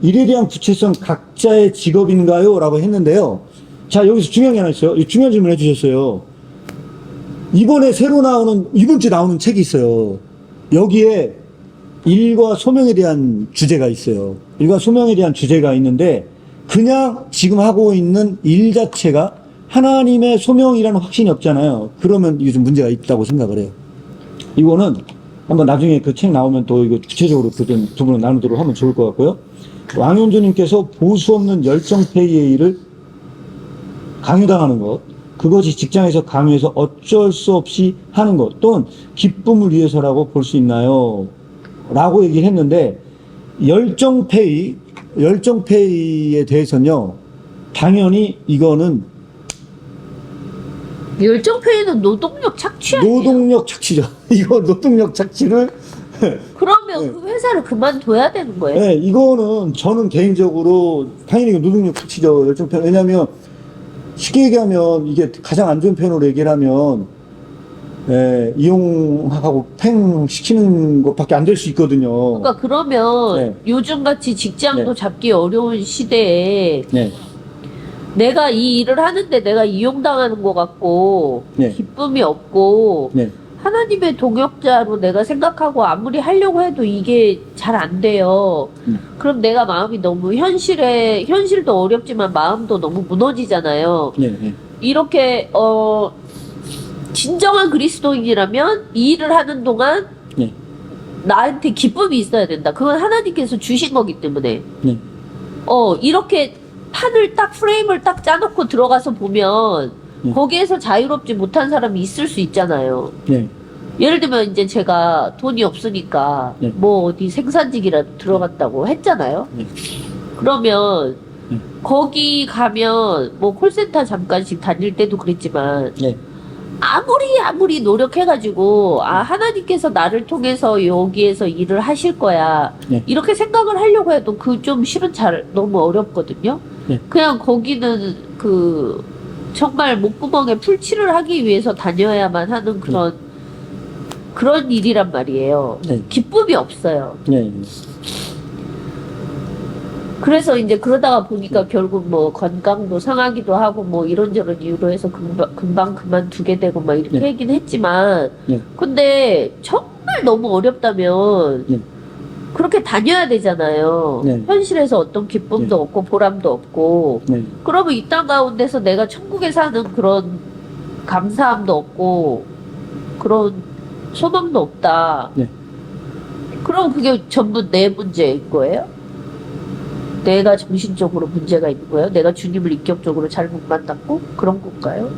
일에 대한 구체성 각자의 직업인가요? 라고 했는데요. 자, 여기서 중요한 게 하나 있어요. 중요한 질문 해주셨어요. 이번에 새로 나오는, 이번 주에 나오는 책이 있어요. 여기에 일과 소명에 대한 주제가 있어요. 일과 소명에 대한 주제가 있는데, 그냥 지금 하고 있는 일 자체가 하나님의 소명이라는 확신이 없잖아요. 그러면 이게 좀 문제가 있다고 생각을 해요. 이거는 한번 나중에 그 책 나오면 또 이거 구체적으로 두 분은 나누도록 하면 좋을 것 같고요. 왕현주님께서 보수 없는 열정페이의 일을 강요당하는 것, 그것이 직장에서 강요해서 어쩔 수 없이 하는 것, 또는 기쁨을 위해서라고 볼 수 있나요? 라고 얘기를 했는데, 열정페이에 대해서는요, 당연히 이거는 열정페이는 노동력 착취 아니에요? 노동력 착취죠. 이거 노동력 착취를. 그러면 네. 그 회사를 그만둬야 되는 거예요? 네, 이거는 저는 개인적으로 당연히 이거 노동력 착취죠. 열정페이. 왜냐면 쉽게 얘기하면 이게 가장 안 좋은 표현으로 얘기를 하면 이용하고 팽 시키는 것밖에 안 될 수 있거든요. 그러니까 그러면 네. 요즘같이 직장도 네. 잡기 어려운 시대에 네. 내가 이 일을 하는데 내가 이용당하는 것 같고 네. 기쁨이 없고 네. 하나님의 동역자로 내가 생각하고 아무리 하려고 해도 이게 잘 안 돼요. 그럼 내가 마음이 너무 현실도 어렵지만 마음도 너무 무너지잖아요. 네. 네. 이렇게 진정한 그리스도인이라면 이 일을 하는 동안 네. 나한테 기쁨이 있어야 된다. 그건 하나님께서 주신 거기 때문에. 네. 이렇게 프레임을 딱 짜놓고 들어가서 보면 거기에서 자유롭지 못한 사람이 있을 수 있잖아요. 네. 예를 들면 이제 제가 돈이 없으니까 네. 뭐 어디 생산직이라도 들어갔다고 했잖아요. 네. 그러면 네. 거기 가면 뭐 콜센터 잠깐씩 다닐 때도 그랬지만 네. 아무리 노력해가지고 하나님께서 나를 통해서 여기에서 일을 하실 거야 네. 이렇게 생각을 하려고 해도 그 좀 실은 너무 어렵거든요. 네. 그냥 거기는 정말 목구멍에 풀칠을 하기 위해서 다녀야만 하는 그런 일이란 말이에요. 네. 기쁨이 없어요. 네. 그래서 이제 그러다가 보니까 결국 뭐 건강도 상하기도 하고 뭐 이런저런 이유로 해서 금방 그만두게 되고 막 이렇게 네. 얘기는 했지만 네. 근데 정말 너무 어렵다면 네. 그렇게 다녀야 되잖아요. 네. 현실에서 어떤 기쁨도 네. 없고 보람도 없고 네. 그러면 이 땅 가운데서 내가 천국에 사는 그런 감사함도 없고 그런 소망도 없다. 네. 그럼 그게 전부 내 문제인 거예요? 내가 정신적으로 문제가 있는 거예요? 내가 주님을 인격적으로 잘 못 만났고 그런 건가요?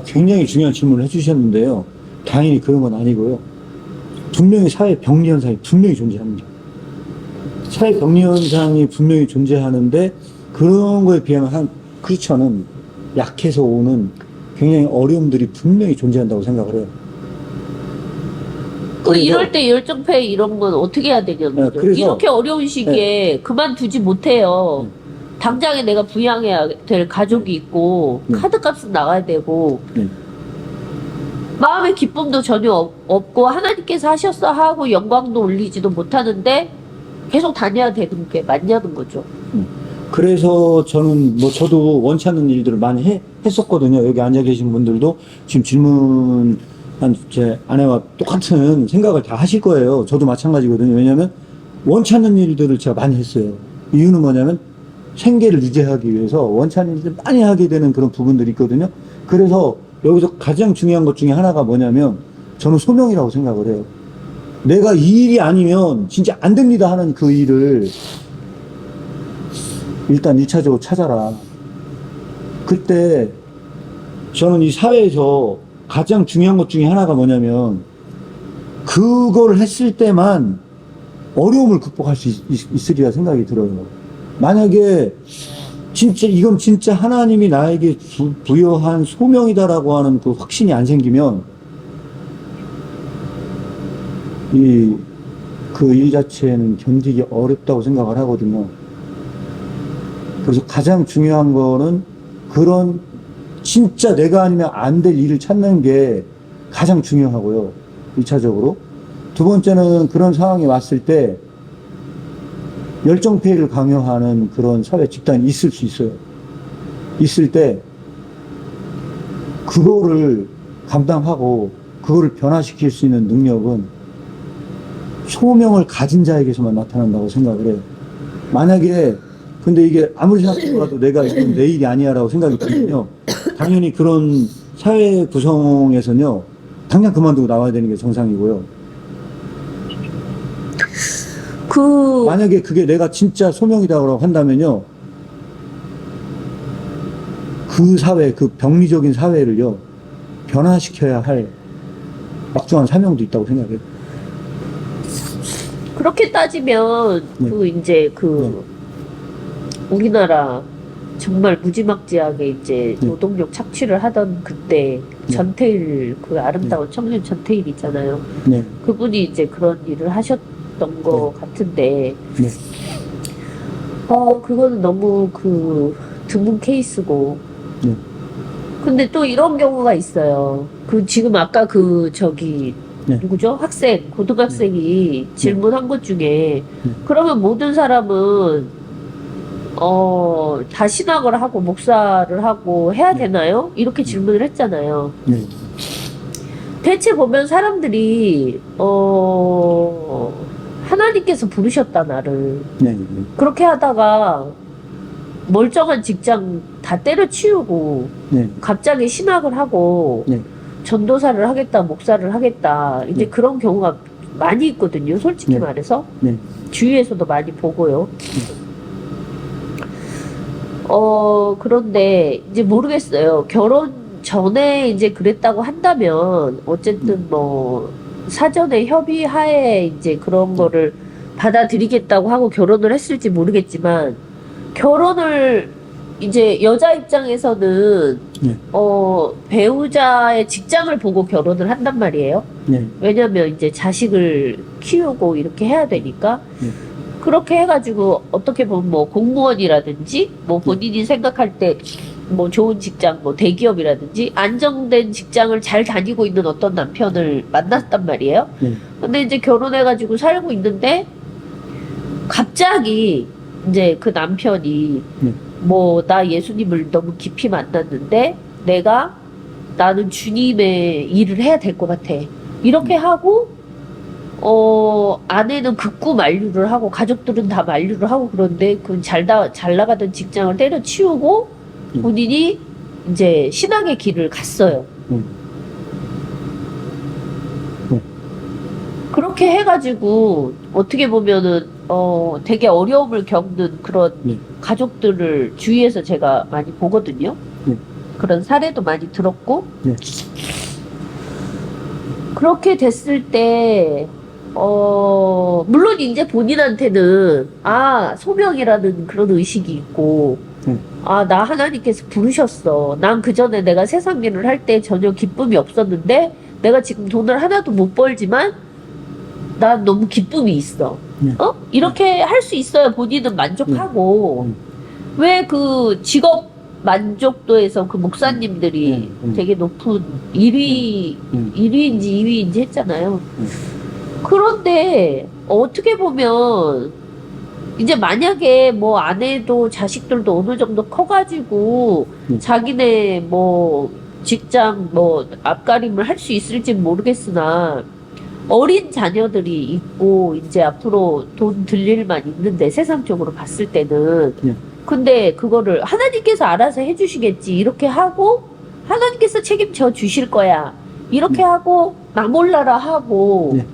굉장히 중요한 질문을 해주셨는데요. 당연히 그런 건 아니고요. 분명히 사회 병리 현상이 분명히 존재합니다. 사회 병리 현상이 분명히 존재하는데 그런 거에 비하면 그렇지 않은 약해서 오는 굉장히 어려움들이 분명히 존재한다고 생각을 해요. 이럴 때 열정페이 이런 건 어떻게 해야 되냐는 네, 거죠. 그래서- 이렇게 어려운 시기에 그만두지 못해요. 당장에 내가 부양해야 될 가족이 있고 카드값은 나가야 되고 마음의 기쁨도 전혀 없고 하나님께서 하셨어 하고 영광도 올리지도 못하는데 계속 다녀야 되는 게 맞냐는 거죠. 그래서 저는 뭐 저도 원치 않는 일들을 많이 했었거든요. 여기 앉아 계신 분들도 지금 질문한 제 아내와 똑같은 생각을 다 하실 거예요. 저도 마찬가지거든요. 왜냐하면 원치 않는 일들을 제가 많이 했어요. 이유는 뭐냐면 생계를 유지하기 위해서 원치 않는 일들을 많이 하게 되는 그런 부분들이 있거든요. 그래서 여기서 가장 중요한 것 중에 하나가 뭐냐면 저는 소명이라고 생각을 해요. 내가 이 일이 아니면 진짜 안 됩니다 하는 그 일을 일단 1차적으로 찾아라. 그때 저는 이 사회에서 가장 중요한 것 중에 하나가 뭐냐면 그거를 했을 때만 어려움을 극복할 수 있으리라 생각이 들어요. 만약에 진짜 이건 진짜 하나님이 나에게 부여한 소명이다라고 하는 그 확신이 안 생기면 그 일 자체는 견디기 어렵다고 생각을 하거든요. 그래서 가장 중요한 거는 그런 진짜 내가 아니면 안 될 일을 찾는 게 가장 중요하고요. 1차적으로. 두 번째는 그런 상황이 왔을 때 열정페이를 강요하는 그런 사회 집단이 있을 수 있어요. 있을 때 그거를 감당하고 그거를 변화시킬 수 있는 능력은 소명을 가진 자에게서만 나타난다고 생각을 해요. 만약에 근데 이게 아무리 생각해봐도 내가 이건 내 일이 아니야 라고 생각이 들면요, 당연히 그런 사회 구성에서는요 당장 그만두고 나와야 되는 게 정상이고요. 만약에 그게 내가 진짜 소명이라고 한다면요, 그 사회, 그 병리적인 사회를요 변화시켜야 할 막중한 사명도 있다고 생각해요. 그렇게 따지면 네. 우리나라 정말 무지막지하게 이제 네. 노동력 착취를 하던 그때 네. 전태일, 그 아름다운 청년 전태일 있잖아요. 네. 그분이 이제 그런 일을 하셨던 것 같은데, 네. 그거는 너무 드문 케이스고. 네. 근데 또 이런 경우가 있어요. 지금 아까 네. 누구죠? 고등학생이 질문한 것 중에, 그러면 모든 사람은 다 신학을 하고 목사를 하고 해야 되나요? 이렇게 질문을 했잖아요. 네. 대체 보면 사람들이 하나님께서 부르셨다 나를. 네. 그렇게 하다가 멀쩡한 직장 다 때려치우고 네. 갑자기 신학을 하고 네. 전도사를 하겠다, 목사를 하겠다, 이제 네. 그런 경우가 많이 있거든요. 솔직히 네. 말해서 네. 주위에서도 많이 보고요. 그런데 이제 모르겠어요. 결혼 전에 이제 그랬다고 한다면 어쨌든 뭐 사전에 협의하에 이제 그런 거를 받아들이겠다고 하고 결혼을 했을지 모르겠지만, 결혼을 이제 여자 입장에서는 네. 배우자의 직장을 보고 결혼을 한단 말이에요. 네. 왜냐면 이제 자식을 키우고 이렇게 해야 되니까. 네. 그렇게 해가지고 어떻게 보면 뭐 공무원이라든지 뭐 본인이 생각할 때 뭐 좋은 직장, 뭐 대기업이라든지 안정된 직장을 잘 다니고 있는 어떤 남편을 만났단 말이에요. 네. 근데 이제 결혼해가지고 살고 있는데 갑자기 이제 그 남편이 네. 뭐 나 예수님을 너무 깊이 만났는데 나는 주님의 일을 해야 될 것 같아. 이렇게 하고 아내는 극구 만류를 하고 가족들은 다 만류를 하고, 그런데 그 잘 나가던 직장을 때려치우고 본인이 이제 신앙의 길을 갔어요. 그렇게 해가지고 어떻게 보면은 되게 어려움을 겪는 그런 가족들을 주위에서 제가 많이 보거든요. 그런 사례도 많이 들었고. 그렇게 됐을 때 물론 이제 본인한테는 소명이라는 그런 의식이 있고, 나 하나님께서 부르셨어. 난 그전에 내가 세상 일을 할 때 전혀 기쁨이 없었는데 내가 지금 돈을 하나도 못 벌지만 난 너무 기쁨이 있어. 이렇게 할 수 있어야 본인은 만족하고. 왜 그 직업 만족도에서 그 목사님들이 되게 높은 1위인지 2위인지 했잖아요. 그런데 어떻게 보면 이제 만약에 뭐 아내도 자식들도 어느 정도 커가지고 자기네 뭐 직장 뭐 앞가림을 할 수 있을지 모르겠으나 어린 자녀들이 있고 이제 앞으로 돈 들 일만 있는데 세상적으로 봤을 때는 예. 근데 그거를 하나님께서 알아서 해주시겠지 이렇게 하고 하나님께서 책임져 주실 거야 이렇게 하고 나 몰라라 하고 예.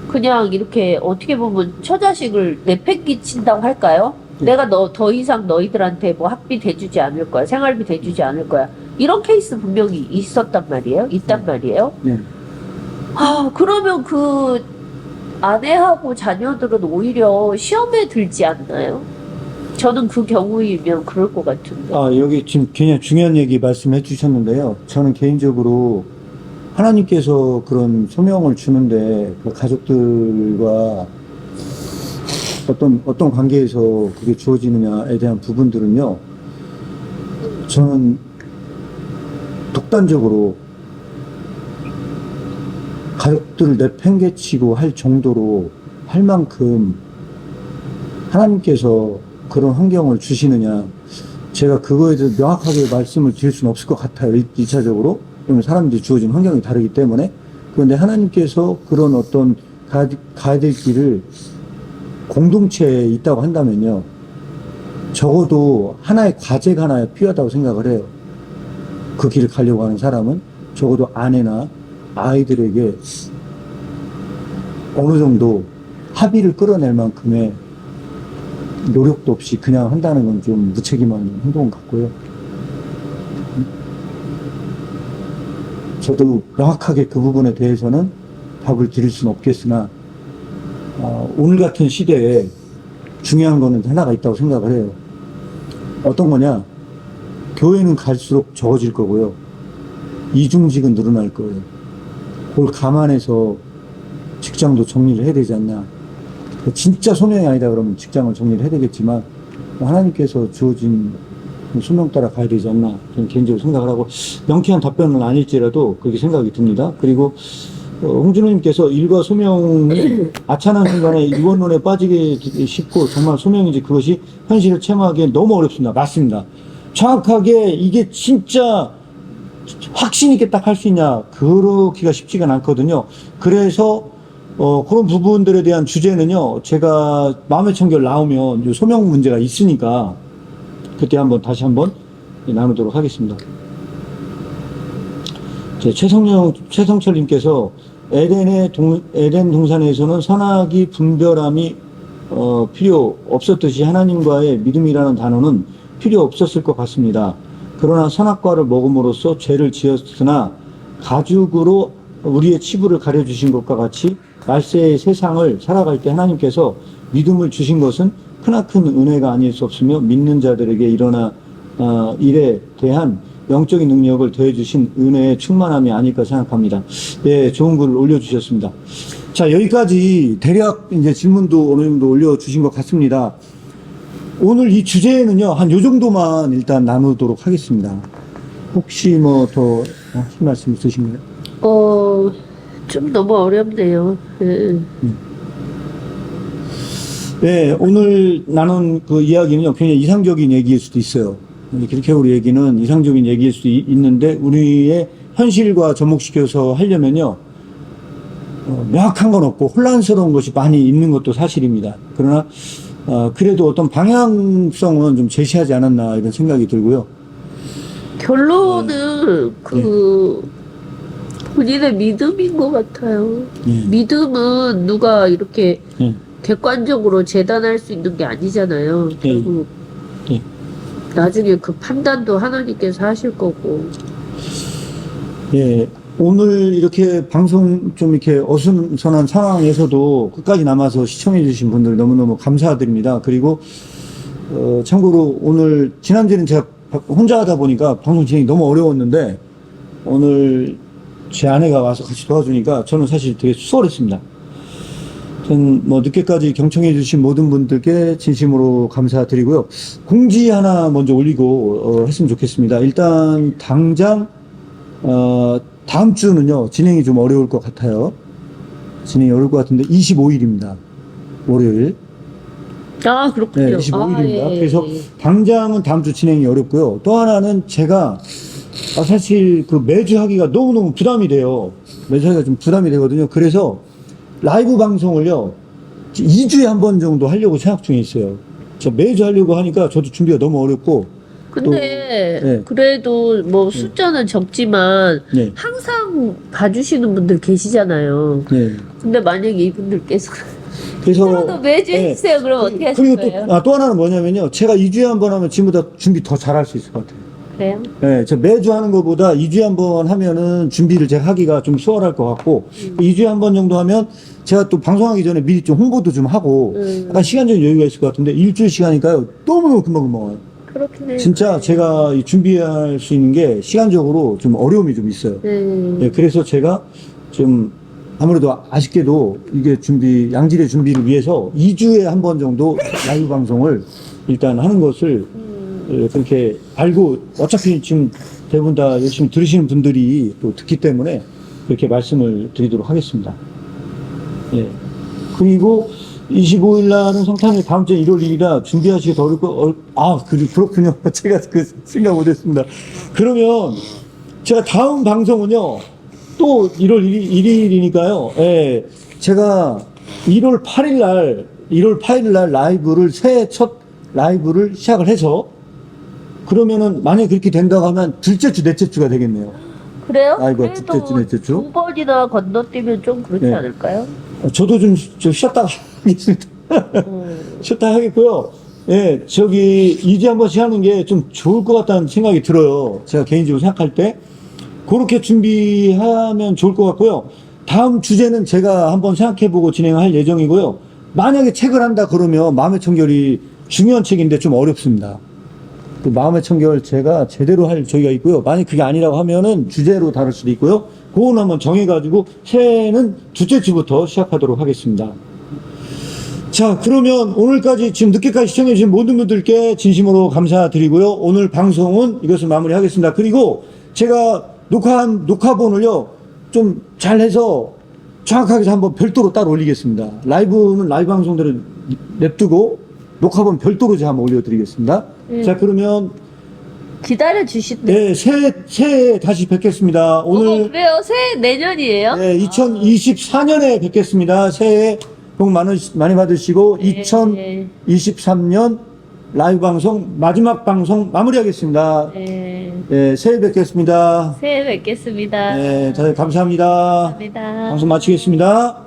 그냥 이렇게 어떻게 보면 처자식을 내팽개친다고 할까요? 예. 내가 더 이상 너희들한테 뭐 학비 대주지 않을 거야 생활비 대주지 않을 거야 이런 케이스 분명히 있었단 말이에요 있단 말이에요 네. 아 그러면 그 아내하고 자녀들은 오히려 시험에 들지 않나요? 저는 그 경우이면 그럴 것 같은데 여기 지금 굉장히 중요한 얘기 말씀해 주셨는데요. 저는 개인적으로 하나님께서 그런 소명을 주는데 그 가족들과 어떤 관계에서 그게 주어지느냐에 대한 부분들은요. 저는 독단적으로 가족들을 내팽개치고 할 정도로 할 만큼 하나님께서 그런 환경을 주시느냐. 제가 그거에 대해서 명확하게 말씀을 드릴 수는 없을 것 같아요. 1차적으로. 왜냐면 사람들이 주어진 환경이 다르기 때문에. 그런데 하나님께서 그런 어떤 가야 될 길을 공동체에 있다고 한다면요. 적어도 하나의 과제가 하나 필요하다고 생각을 해요. 그 길을 가려고 하는 사람은 적어도 아내나 아이들에게 어느 정도 합의를 끌어낼 만큼의 노력도 없이 그냥 한다는 건 좀 무책임한 행동 같고요. 저도 명확하게 그 부분에 대해서는 답을 드릴 수는 없겠으나 오늘 같은 시대에 중요한 거는 하나가 있다고 생각을 해요. 어떤 거냐? 교회는 갈수록 적어질 거고요. 이중직은 늘어날 거예요. 그걸 감안해서 직장도 정리를 해야 되지 않나. 진짜 소명이 아니다 그러면 직장을 정리를 해야 되겠지만 하나님께서 주어진 소명 따라 가야 되지 않나 저는 개인적으로 생각을 하고 명쾌한 답변은 아닐지라도 그렇게 생각이 듭니다. 그리고 홍준호님께서 일과 소명이 아차한 순간에 이원론에 빠지게 쉽고 정말 소명인지 그것이 현실을 체험하기엔 너무 어렵습니다. 맞습니다. 정확하게 이게 진짜 확신 있게 딱 할 수 있냐 그러기가 쉽지가 않거든요. 그래서 그런 부분들에 대한 주제는요 제가 마음의 청결 나오면 소명 문제가 있으니까 그때 다시 한번 나누도록 하겠습니다. 최성철님께서 에덴 동산에서는 선악이 분별함이 필요 없었듯이 하나님과의 믿음이라는 단어는 필요 없었을 것 같습니다. 그러나 선악과를 먹음으로써 죄를 지었으나 가죽으로 우리의 치부를 가려주신 것과 같이 말세의 세상을 살아갈 때 하나님께서 믿음을 주신 것은 크나큰 은혜가 아닐 수 없으며 믿는 자들에게 일에 대한 영적인 능력을 더해주신 은혜의 충만함이 아닐까 생각합니다. 네, 좋은 글을 올려주셨습니다. 자, 여기까지 대략 이제 질문도 어느 정도 올려주신 것 같습니다. 오늘 이 주제는요, 한 요 정도만 일단 나누도록 하겠습니다. 혹시 뭐 더 하실 말씀 있으신가요? 좀 너무 어렵네요. 네, 오늘 나눈 그 이야기는요, 굉장히 이상적인 얘기일 수도 있어요. 그렇게 우리 얘기는 이상적인 얘기일 수도 있는데, 우리의 현실과 접목시켜서 하려면요, 명확한 건 없고, 혼란스러운 것이 많이 있는 것도 사실입니다. 그러나, 그래도 어떤 방향성은 좀 제시하지 않았나, 이런 생각이 들고요. 결론은 본인의 믿음인 것 같아요. 믿음은 누가 이렇게 객관적으로 재단할 수 있는 게 아니잖아요. 결국 나중에 그 판단도 하나님께서 하실 거고. 예, 오늘 이렇게 방송 좀 이렇게 어수선한 상황에서도 끝까지 남아서 시청해 주신 분들 너무너무 감사드립니다. 그리고 참고로 오늘 지난주에는 제가 혼자 하다 보니까 방송 진행이 너무 어려웠는데 오늘 제 아내가 와서 같이 도와주니까 저는 사실 되게 수월했습니다. 전 뭐 늦게까지 경청해 주신 모든 분들께 진심으로 감사드리고요. 공지 하나 먼저 올리고 했으면 좋겠습니다. 일단 당장 다음 주는요 진행이 좀 어려울 것 같아요. 진행이 어려울 것 같은데 25일입니다. 월요일 아, 그렇군요. 네, 25일입니다. 아, 예, 그래서 예. 당장은 다음 주 진행이 어렵고요. 또 하나는 제가 사실 그 매주 하기가 너무너무 부담이 돼요. 매주 하기가 좀 부담이 되거든요. 그래서 라이브 방송을요, 2주에 한 번 정도 하려고 생각 중에 있어요. 저 매주 하려고 하니까 저도 준비가 너무 어렵고. 근데 네. 그래도 뭐 숫자는 적지만 네. 항상 봐주시는 분들 계시잖아요. 네. 근데 만약에 이분들께서 그래서. 저도 매주 네. 해주세요. 그럼 어떻게 하실 그리고 또, 거예요? 또 하나는 뭐냐면요. 제가 2주에 한 번 하면 지금보다 준비 더 잘할 수 있을 것 같아요. 그래요? 네, 저 매주 하는 것보다 2주에 한 번 하면은 준비를 제가 하기가 좀 수월할 것 같고, 2주에 한 번 정도 하면 제가 또 방송하기 전에 미리 좀 홍보도 좀 하고, 약간 시간적인 여유가 있을 것 같은데, 일주일 시간이니까요. 너무너무 금방금방 와요. 그렇긴 해요. 진짜 제가 이 준비할 수 있는 게 시간적으로 좀 어려움이 좀 있어요. 네, 그래서 제가 좀 아무래도 아쉽게도 이게 양질의 준비를 위해서 2주에 한 번 정도 라이브 방송을 일단 하는 것을 그렇게 알고, 어차피 지금 대부분 다 열심히 들으시는 분들이 또 듣기 때문에 그렇게 말씀을 드리도록 하겠습니다. 예. 그리고 25일 날은 성탄절, 다음 주 1월 1일이라 준비하시기 더 어렵고, 그렇군요. 제가 그 생각 못 했습니다. 그러면 제가 다음 방송은요, 또 1월 1일이니까요, 예. 제가 1월 8일 날 라이브를, 새해 첫 라이브를 시작을 해서, 그러면은 만약에 그렇게 된다고 하면 둘째 주, 넷째 주가 되겠네요. 그래요? 아이고, 그래도 둘째 주, 넷째 주. 두 번이나 건너뛰면 좀 그렇지 네. 않을까요? 저도 좀 쉬었다가 하겠습니다. 쉬었다 하겠고요. 예, 2주에 한 번씩 하는 게 좀 좋을 것 같다는 생각이 들어요. 제가 개인적으로 생각할 때. 그렇게 준비하면 좋을 것 같고요. 다음 주제는 제가 한번 생각해보고 진행할 예정이고요. 만약에 책을 한다 그러면 마음의 청결이 중요한 책인데 좀 어렵습니다. 그 마음의 청결 제가 제대로 할 저희가 있고요. 만약 그게 아니라고 하면은 주제로 다룰 수도 있고요. 그건 한번 정해가지고 새해는 둘째 주부터 시작하도록 하겠습니다. 자, 그러면 오늘까지 지금 늦게까지 시청해주신 모든 분들께 진심으로 감사드리고요. 오늘 방송은 이것을 마무리하겠습니다. 그리고 제가 녹화한 녹화본을요, 좀 잘해서 정확하게 한번 별도로 따로 올리겠습니다. 라이브는 라이브 방송대로 냅두고 녹화본 별도로 제가 한번 올려드리겠습니다. 자, 그러면 기다려 주신대. 네, 새해 다시 뵙겠습니다. 오늘 그래요? 새해 내년이에요? 네, 2024년에 뵙겠습니다. 새해 복 많이 받으시고 네. 2023년 라이브 방송 마지막 방송 마무리하겠습니다. 네. 네, 새해 뵙겠습니다. 새해 뵙겠습니다. 네, 다들 감사합니다. 감사합니다. 방송 마치겠습니다.